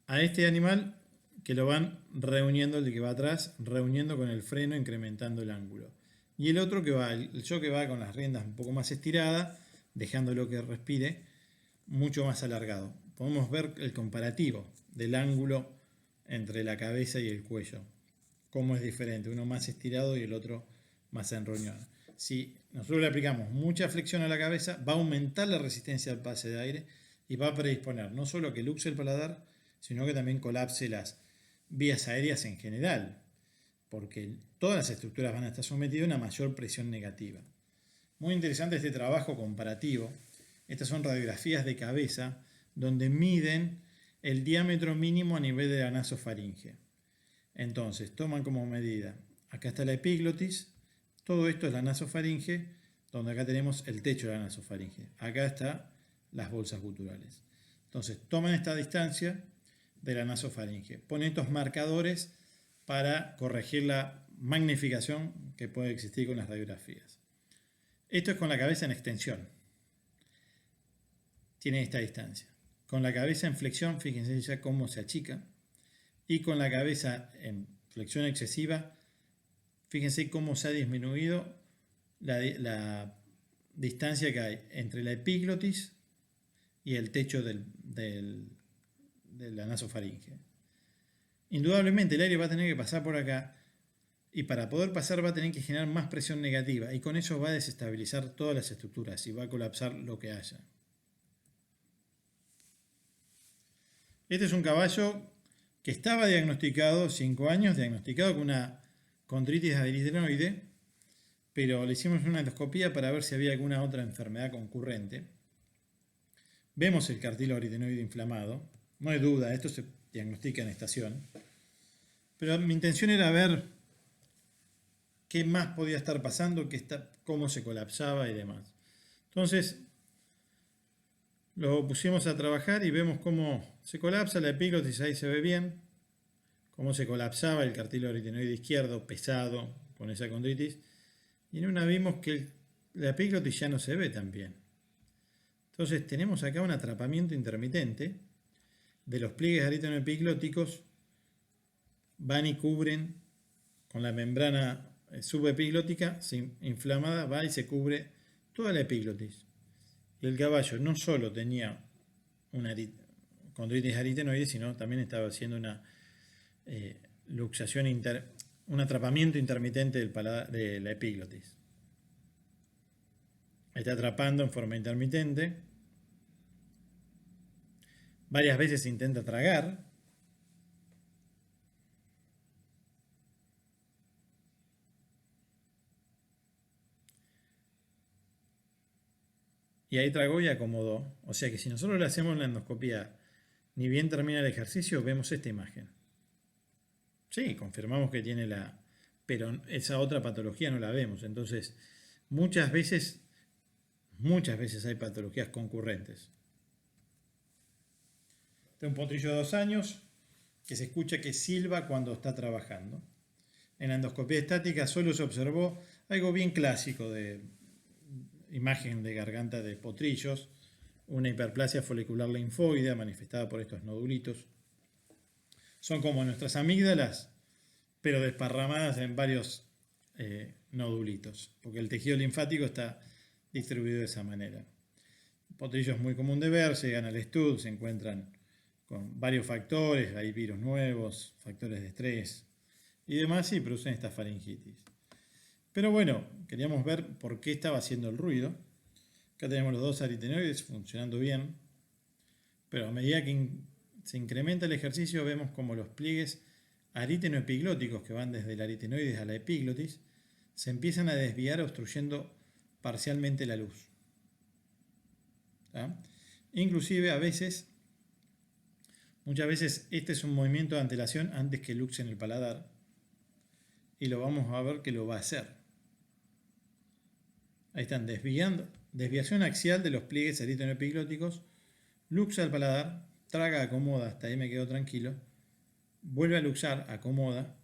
a este animal que lo van reuniendo, el de que va atrás, reuniendo con el freno, incrementando el ángulo. Y el otro que va, el yo que va con las riendas un poco más estiradas, dejándolo que respire, mucho más alargado. Podemos ver el comparativo del ángulo entre la cabeza y el cuello. Cómo es diferente, uno más estirado y el otro más enroñado. Si nosotros le aplicamos mucha flexión a la cabeza, va a aumentar la resistencia al pase de aire y va a predisponer no solo a que luxe el paladar, sino que también colapse las vías aéreas en general, porque todas las estructuras van a estar sometidas a una mayor presión negativa. Muy interesante este trabajo comparativo. Estas son radiografías de cabeza donde miden el diámetro mínimo a nivel de la nasofaringe. Entonces, toman como medida, acá está la epiglotis, todo esto es la nasofaringe, donde acá tenemos el techo de la nasofaringe. Acá están las bolsas guturales. Entonces, toman esta distancia de la nasofaringe. Ponen estos marcadores para corregir la magnificación que puede existir con las radiografías. Esto es con la cabeza en extensión. Tiene esta distancia. Con la cabeza en flexión, fíjense ya cómo se achica. Y con la cabeza en flexión excesiva, fíjense cómo se ha disminuido la distancia que hay entre la epiglotis y el techo de la nasofaringe. Indudablemente el aire va a tener que pasar por acá y para poder pasar va a tener que generar más presión negativa y con eso va a desestabilizar todas las estructuras y va a colapsar lo que haya. Este es un caballo que estaba diagnosticado, 5 años, diagnosticado con una condritis aritenoide, pero le hicimos una endoscopía para ver si había alguna otra enfermedad concurrente. Vemos el cartílago aritenoide inflamado, no hay duda, esto se diagnostica en estación, pero mi intención era ver qué más podía estar pasando, cómo se colapsaba y demás. Entonces, lo pusimos a trabajar y vemos cómo se colapsa la epiglotis, ahí se ve bien, cómo se colapsaba el cartílago aritenoide izquierdo, pesado, con esa condritis, y en una vimos que la epiglotis ya no se ve tan bien. Entonces tenemos acá un atrapamiento intermitente de los pliegues aritenoepiglóticos, van y cubren con la membrana subepiglótica inflamada, va y se cubre toda la epiglotis. Y el caballo no solo tenía una condritis aritenoide, sino también estaba haciendo una luxación un atrapamiento intermitente de la epiglotis. Está atrapando en forma intermitente. Varias veces intenta tragar. Y ahí tragó y acomodó. O sea que si nosotros le hacemos la endoscopía, ni bien termina el ejercicio, vemos esta imagen. Sí, confirmamos que tiene pero esa otra patología no la vemos. Entonces, muchas veces hay patologías concurrentes. Este es un potrillo de 2 años que se escucha que silba cuando está trabajando. En la endoscopía estática solo se observó algo bien clásico de imagen de garganta de potrillos, una hiperplasia folicular linfoidea manifestada por estos nodulitos. Son como nuestras amígdalas, pero desparramadas en varios nodulitos, porque el tejido linfático está distribuido de esa manera. El potrillo es muy común de ver, llegan al estudio, se encuentran con varios factores, hay virus nuevos, factores de estrés y demás, y producen esta faringitis. Pero bueno, queríamos ver por qué estaba haciendo el ruido. Acá tenemos los dos aritenoides funcionando bien, pero a medida que se incrementa el ejercicio vemos como los pliegues aritenoepiglóticos que van desde el aritenoides a la epiglotis se empiezan a desviar obstruyendo parcialmente la luz. ¿Tá? Inclusive muchas veces este es un movimiento de antelación antes que luxe en el paladar y lo vamos a ver que lo va a hacer. Ahí están desviación axial de los pliegues aritenoepiglóticos, luxa al paladar, traga, acomoda, hasta ahí me quedo tranquilo, vuelve a luxar, acomoda,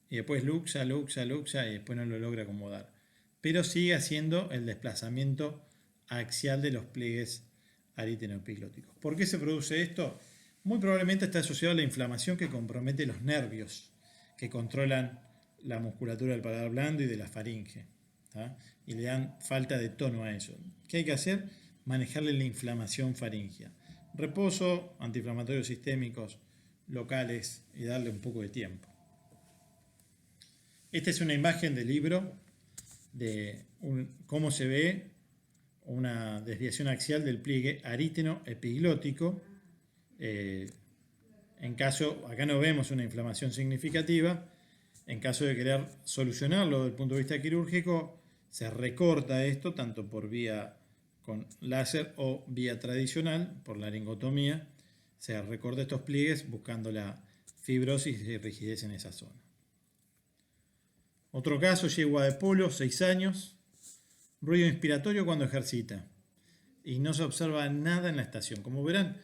y después luxa y después no lo logra acomodar. Pero sigue haciendo el desplazamiento axial de los pliegues aritenoepiglóticos. ¿Por qué se produce esto? Muy probablemente está asociado a la inflamación que compromete los nervios que controlan la musculatura del paladar blando y de la faringe. ¿Tá? Y le dan falta de tono a eso. ¿Qué hay que hacer? Manejarle la inflamación faringea. Reposo, antiinflamatorios sistémicos locales y darle un poco de tiempo. Esta es una imagen del libro de cómo se ve una desviación axial del pliegue aritenoepiglótico. Acá no vemos una inflamación significativa. En caso de querer solucionarlo desde el punto de vista quirúrgico, se recorta esto tanto por vía con láser o vía tradicional, por laringotomía. Se recorta estos pliegues buscando la fibrosis y rigidez en esa zona. Otro caso, yegua de polo, 6 años, ruido inspiratorio cuando ejercita. Y no se observa nada en la estación. Como verán,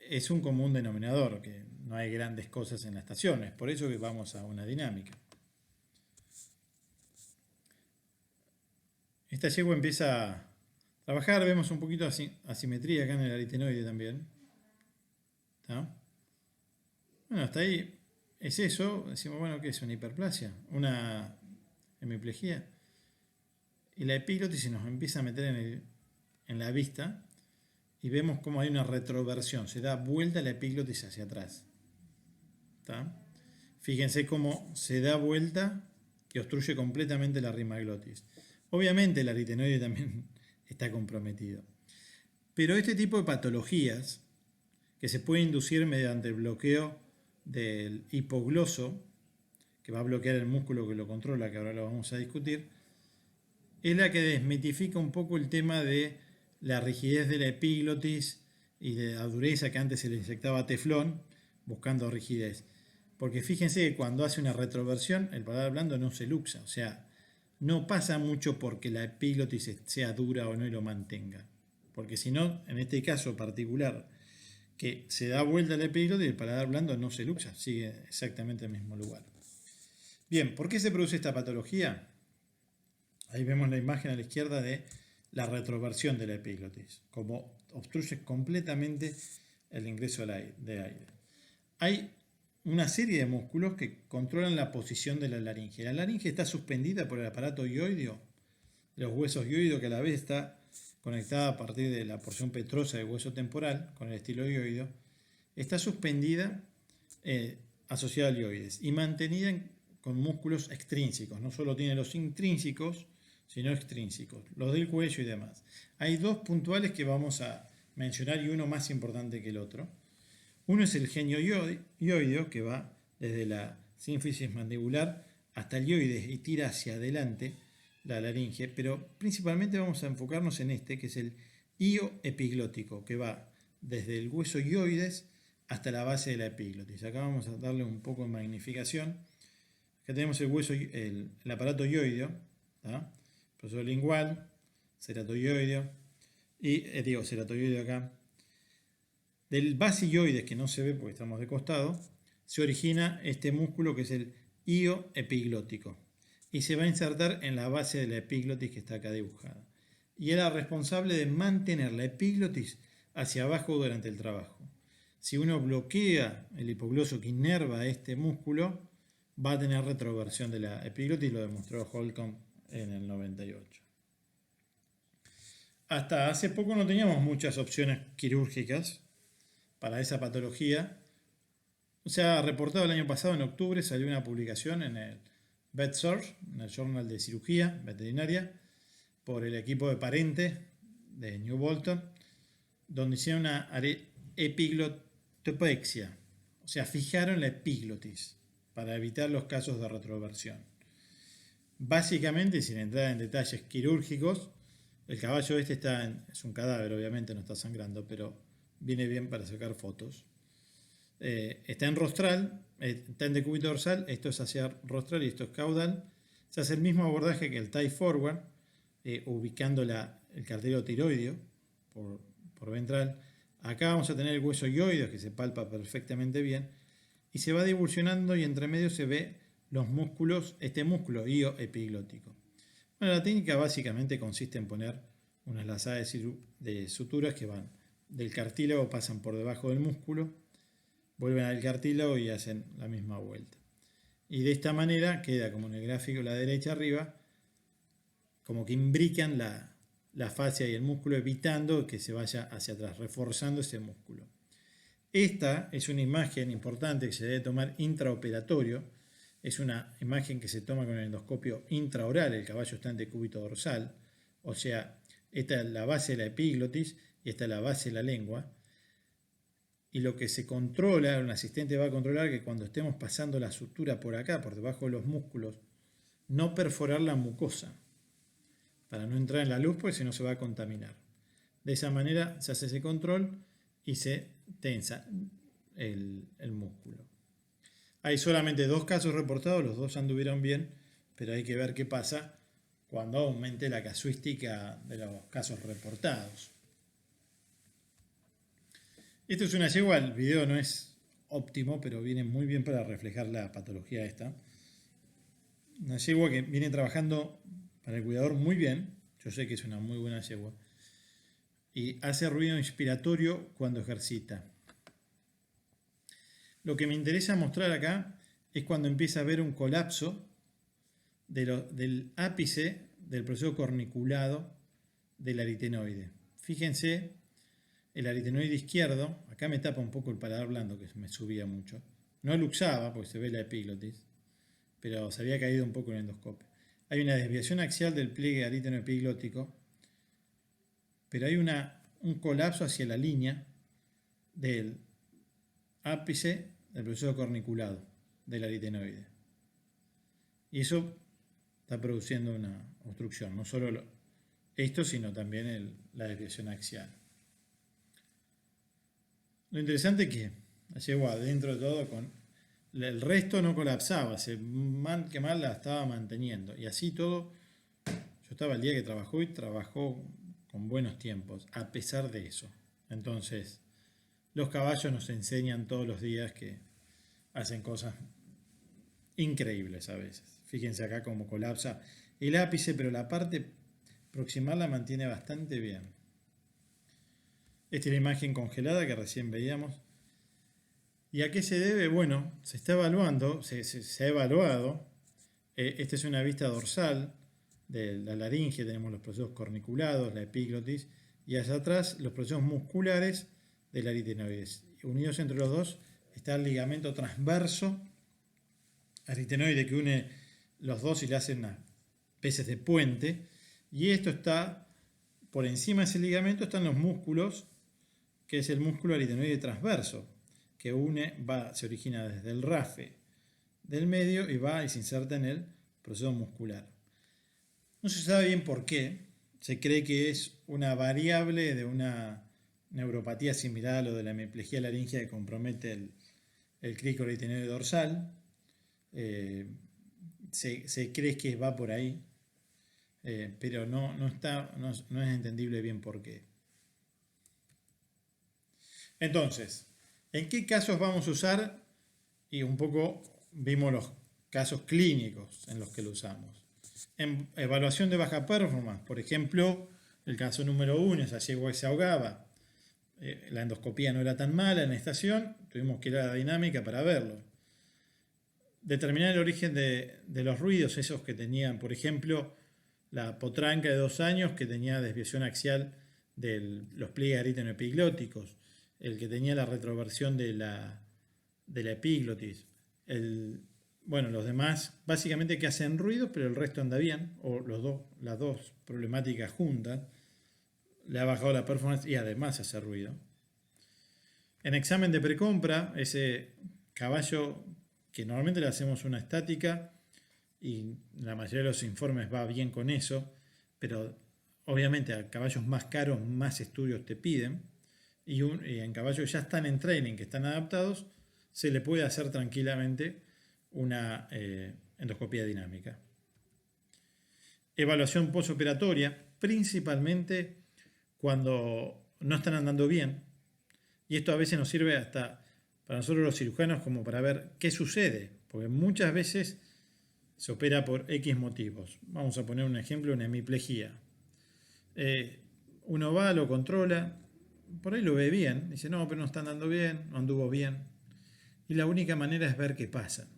es un común denominador, que no hay grandes cosas en la estación. Es por eso que vamos a una dinámica. Esta yegua empieza a trabajar, vemos un poquito de asimetría acá en el aritenoide también. ¿Está? Bueno, hasta ahí es eso. Decimos, bueno, ¿qué es una hiperplasia? Una hemiplegia. Y la epiglotis se nos empieza a meter en la vista y vemos cómo hay una retroversión. Se da vuelta la epiglotis hacia atrás. ¿Está? Fíjense cómo se da vuelta y obstruye completamente la rimaglotis. Obviamente el aritenoide también está comprometido. Pero este tipo de patologías que se puede inducir mediante el bloqueo del hipogloso, que va a bloquear el músculo que lo controla, que ahora lo vamos a discutir, es la que desmitifica un poco el tema de la rigidez de la epiglotis y de la dureza que antes se le inyectaba teflón buscando rigidez. Porque fíjense que cuando hace una retroversión, el paladar blando no se luxa, o sea, no pasa mucho porque la epiglotis sea dura o no y lo mantenga. Porque si no, en este caso particular, que se da vuelta la epiglotis y el paladar blando no se luxa, sigue exactamente en el mismo lugar. Bien, ¿por qué se produce esta patología? Ahí vemos la imagen a la izquierda de la retroversión de la epiglotis, como obstruye completamente el ingreso de aire. Hay una serie de músculos que controlan la posición de la laringe. La laringe está suspendida por el aparato hioideo, los huesos hioideos, que a la vez está conectada a partir de la porción petrosa del hueso temporal con el estilo hioideo. Está suspendida asociada al hioides y mantenida con músculos extrínsecos. No solo tiene los intrínsecos, sino extrínsecos, los del cuello y demás. Hay dos puntuales que vamos a mencionar y uno más importante que el otro. Uno es el genio hioideo, que va desde la sínfisis mandibular hasta el hioides y tira hacia adelante la laringe, pero principalmente vamos a enfocarnos en este, que es el hio epiglótico, que va desde el hueso hioides hasta la base de la epiglotis. Acá vamos a darle un poco de magnificación. Acá tenemos el hueso, el aparato hioideo, ¿tá? Proceso lingual, ceratoioideo y ceratoioideo acá. Del basioides, que no se ve porque estamos de costado, se origina este músculo que es el hio epiglótico y se va a insertar en la base de la epiglotis que está acá dibujada. Y era responsable de mantener la epiglotis hacia abajo durante el trabajo. Si uno bloquea el hipogloso que inerva este músculo, va a tener retroversión de la epiglotis, lo demostró Holcomb en el 98. Hasta hace poco no teníamos muchas opciones quirúrgicas para esa patología. Se ha reportado el año pasado, en octubre, salió una publicación en el VetSearch, en el Journal de Cirugía Veterinaria, por el equipo de Parente de New Bolton, donde hicieron una epiglotopexia, o sea, fijaron la epiglotis para evitar los casos de retroversión. Básicamente, sin entrar en detalles quirúrgicos, el caballo este es un cadáver, obviamente no está sangrando, pero viene bien para sacar fotos. Está en rostral, está en decúbito dorsal, esto es hacia rostral y esto es caudal. Se hace el mismo abordaje que el tie forward, ubicando el cartílago tiroideo por ventral. Acá vamos a tener el hueso hioideo que se palpa perfectamente bien y se va divulsionando y entre medio se ve los músculos, este músculo hio epiglótico. Bueno, la técnica básicamente consiste en poner unas lazadas de suturas que van del cartílago, pasan por debajo del músculo, vuelven al cartílago y hacen la misma vuelta. Y de esta manera queda como en el gráfico a la derecha arriba, como que imbrican la fascia y el músculo, evitando que se vaya hacia atrás, reforzando ese músculo. Esta es una imagen importante que se debe tomar intraoperatorio. Es una imagen que se toma con el endoscopio intraoral. El caballo está en decúbito dorsal, o sea, esta es la base de la epiglotis y esta es la base de la lengua. Y lo que se controla, un asistente va a controlar que cuando estemos pasando la sutura por acá, por debajo de los músculos, no perforar la mucosa, para no entrar en la luz, porque si no se va a contaminar. De esa manera se hace ese control y se tensa el músculo. Hay solamente 2 casos reportados, los 2 anduvieron bien, pero hay que ver qué pasa cuando aumente la casuística de los casos reportados. Esto es una yegua, el video no es óptimo, pero viene muy bien para reflejar la patología esta. Una yegua que viene trabajando para el cuidador muy bien, yo sé que es una muy buena yegua, y hace ruido inspiratorio cuando ejercita. Lo que me interesa mostrar acá es cuando empieza a haber un colapso del ápice del proceso corniculado del aritenoide. Fíjense, el aritenoide izquierdo, acá me tapa un poco el paladar blando que me subía mucho. No luxaba porque se ve la epiglotis, pero se había caído un poco en el endoscopio. Hay una desviación axial del pliegue aritenoepiglótico, pero hay un colapso hacia la línea del ápice del proceso corniculado del aritenoide. Y eso está produciendo una obstrucción, no solo esto, sino también la desviación axial. Lo interesante es que llegó adentro de todo con el resto no colapsaba, que mal la estaba manteniendo. Y así todo, yo estaba el día que trabajó y trabajó con buenos tiempos, a pesar de eso. Entonces, los caballos nos enseñan todos los días que hacen cosas increíbles a veces. Fíjense acá cómo colapsa el ápice, pero la parte proximal la mantiene bastante bien. Esta es la imagen congelada que recién veíamos. ¿Y a qué se debe? Bueno, se está evaluando, se ha evaluado. Esta es una vista dorsal de la laringe, tenemos los procesos corniculados, la epiglotis, y hacia atrás los procesos musculares del aritenoides. Unidos entre los dos está el ligamento transverso aritenoide que une los dos y le hacen una especie de puente, y esto está por encima de ese ligamento están los músculos, que es el músculo aritenoide transverso, que se origina desde el rafe del medio y va y se inserta en el proceso muscular. No se sabe bien por qué, se cree que es una variable de una neuropatía similar a lo de la hemiplegia laringea que compromete el crico aritenoide dorsal. Se cree que va por ahí, pero no es entendible bien por qué. Entonces, ¿en qué casos vamos a usar? Y un poco vimos los casos clínicos en los que lo usamos. En evaluación de baja performance, por ejemplo, el caso número 1, esa yegua que se ahogaba, la endoscopía no era tan mala en la estación, tuvimos que ir a la dinámica para verlo. Determinar el origen de los ruidos, esos que tenían, por ejemplo, la potranca de 2 años que tenía desviación axial de los pliegues aritenoepiglóticos, el que tenía la retroversión de la epiglotis, los demás básicamente que hacen ruido, pero el resto anda bien, o las dos problemáticas juntas, le ha bajado la performance y además hace ruido. En examen de precompra, ese caballo que normalmente le hacemos una estática y la mayoría de los informes va bien con eso, pero obviamente a caballos más caros más estudios te piden, y en caballos que ya están en training, que están adaptados, se le puede hacer tranquilamente una endoscopía dinámica. Evaluación postoperatoria, principalmente cuando no están andando bien, y esto a veces nos sirve hasta para nosotros los cirujanos como para ver qué sucede, porque muchas veces se opera por X motivos. Vamos a poner un ejemplo, una hemiplegia. Uno va, lo controla, por ahí lo ve bien, dice no, pero no está andando bien, no anduvo bien, y la única manera es ver qué pasa.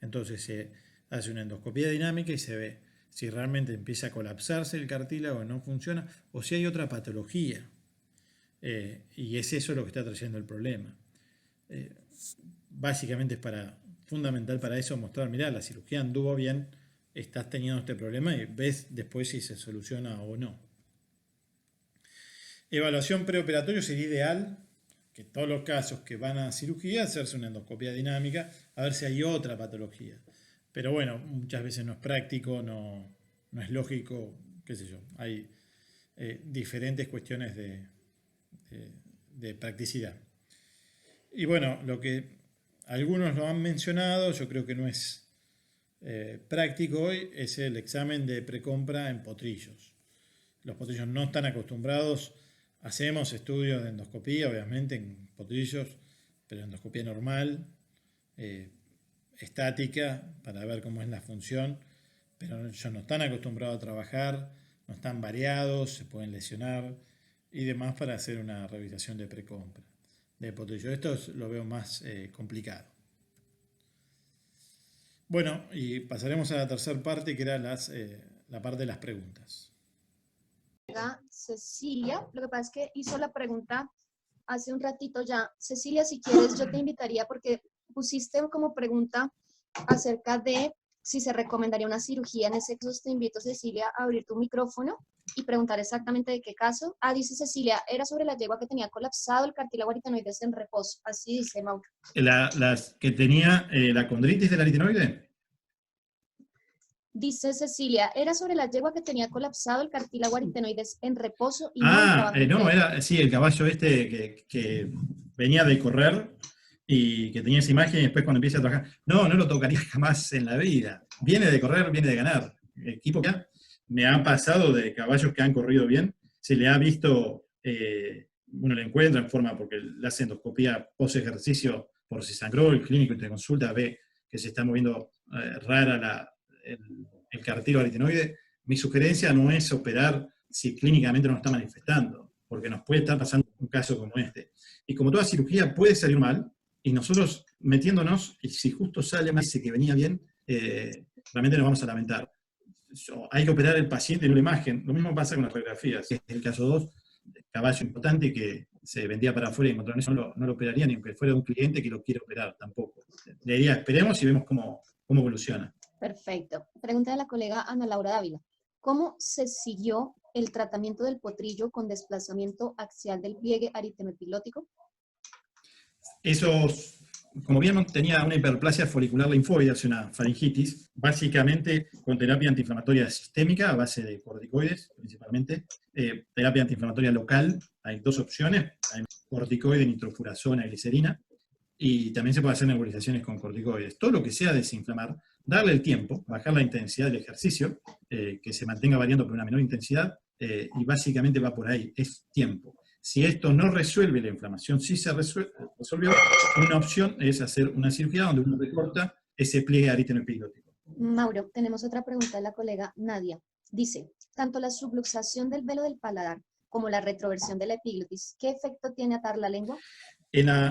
Entonces se hace una endoscopía dinámica y se ve si realmente empieza a colapsarse el cartílago, no funciona, o si hay otra patología. Y es eso lo que está trayendo el problema. Básicamente es fundamental para eso mostrar, mirá, la cirugía anduvo bien, estás teniendo este problema y ves después si se soluciona o no. Evaluación preoperatoria sería ideal que todos los casos que van a cirugía hacerse una endoscopia dinámica a ver si hay otra patología. Pero bueno, muchas veces no es práctico, no es lógico, qué sé yo. Hay diferentes cuestiones de practicidad. Y bueno, lo que algunos lo han mencionado, yo creo que no es práctico hoy es el examen de precompra en potrillos. Los potrillos no están acostumbrados. Hacemos estudios de endoscopía, obviamente, en potrillos, pero endoscopía normal, estática, para ver cómo es la función, pero ellos no están acostumbrados a trabajar, no están variados, se pueden lesionar y demás para hacer una rehabilitación de precompra de potrillo. Esto lo veo más complicado. Bueno, y pasaremos a la tercera parte, que era la parte de las preguntas. Cecilia, lo que pasa es que hizo la pregunta hace un ratito ya. Cecilia, si quieres, yo te invitaría porque pusiste como pregunta acerca de si se recomendaría una cirugía. En ese caso te invito, Cecilia, a abrir tu micrófono y preguntar exactamente de qué caso. Dice Cecilia, era sobre la yegua que tenía colapsado el cartílago aritenoides en reposo. Así dice Mauro. Las que tenía la condritis del aritenoide. Dice Cecilia, era sobre la yegua que tenía colapsado el cartílago aritenoides en reposo y no, era, sí, el caballo que venía de correr y que tenía esa imagen y después cuando empieza a trabajar, no lo tocaría jamás en la vida. Viene de correr, viene de ganar. El equipo que me han pasado de caballos que han corrido bien, se le ha visto, uno le encuentra en forma porque le hace endoscopía post ejercicio por si sangró, el clínico te consulta, ve que se está moviendo rara el cartílago aritenoide. Mi sugerencia no es operar si clínicamente no está manifestando, porque nos puede estar pasando un caso como este. Y como toda cirugía puede salir mal, y nosotros metiéndonos, y si justo sale mal ese que venía bien, realmente nos vamos a lamentar. Hay que operar el paciente en una imagen. Lo mismo pasa con las radiografías. Es el caso 2, caballo importante que se vendía para afuera y encontraron eso, no lo operaría ni aunque fuera un cliente que lo quiere operar tampoco. Le diría, esperemos y vemos cómo evoluciona. Perfecto. Pregunta de la colega Ana Laura Dávila. ¿Cómo se siguió el tratamiento del potrillo con desplazamiento axial del pliegue aritenoepilótico? Como bien tenía una hiperplasia folicular linfoide, hace una faringitis, básicamente con terapia antiinflamatoria sistémica a base de corticoides, principalmente, terapia antiinflamatoria local, hay dos opciones, hay corticoide, nitrofurazona y glicerina, y también se puede hacer nebulizaciones con corticoides. Todo lo que sea desinflamar, darle el tiempo, bajar la intensidad del ejercicio, que se mantenga variando por una menor intensidad, y básicamente va por ahí, es tiempo. Si esto no resuelve la inflamación, si se resolvió, una opción es hacer una cirugía donde uno recorta ese pliegue aritenoepilótico. Mauro, tenemos otra pregunta de la colega Nadia. Dice, tanto la subluxación del velo del paladar como la retroversión de la epiglotis, ¿qué efecto tiene atar la lengua? En la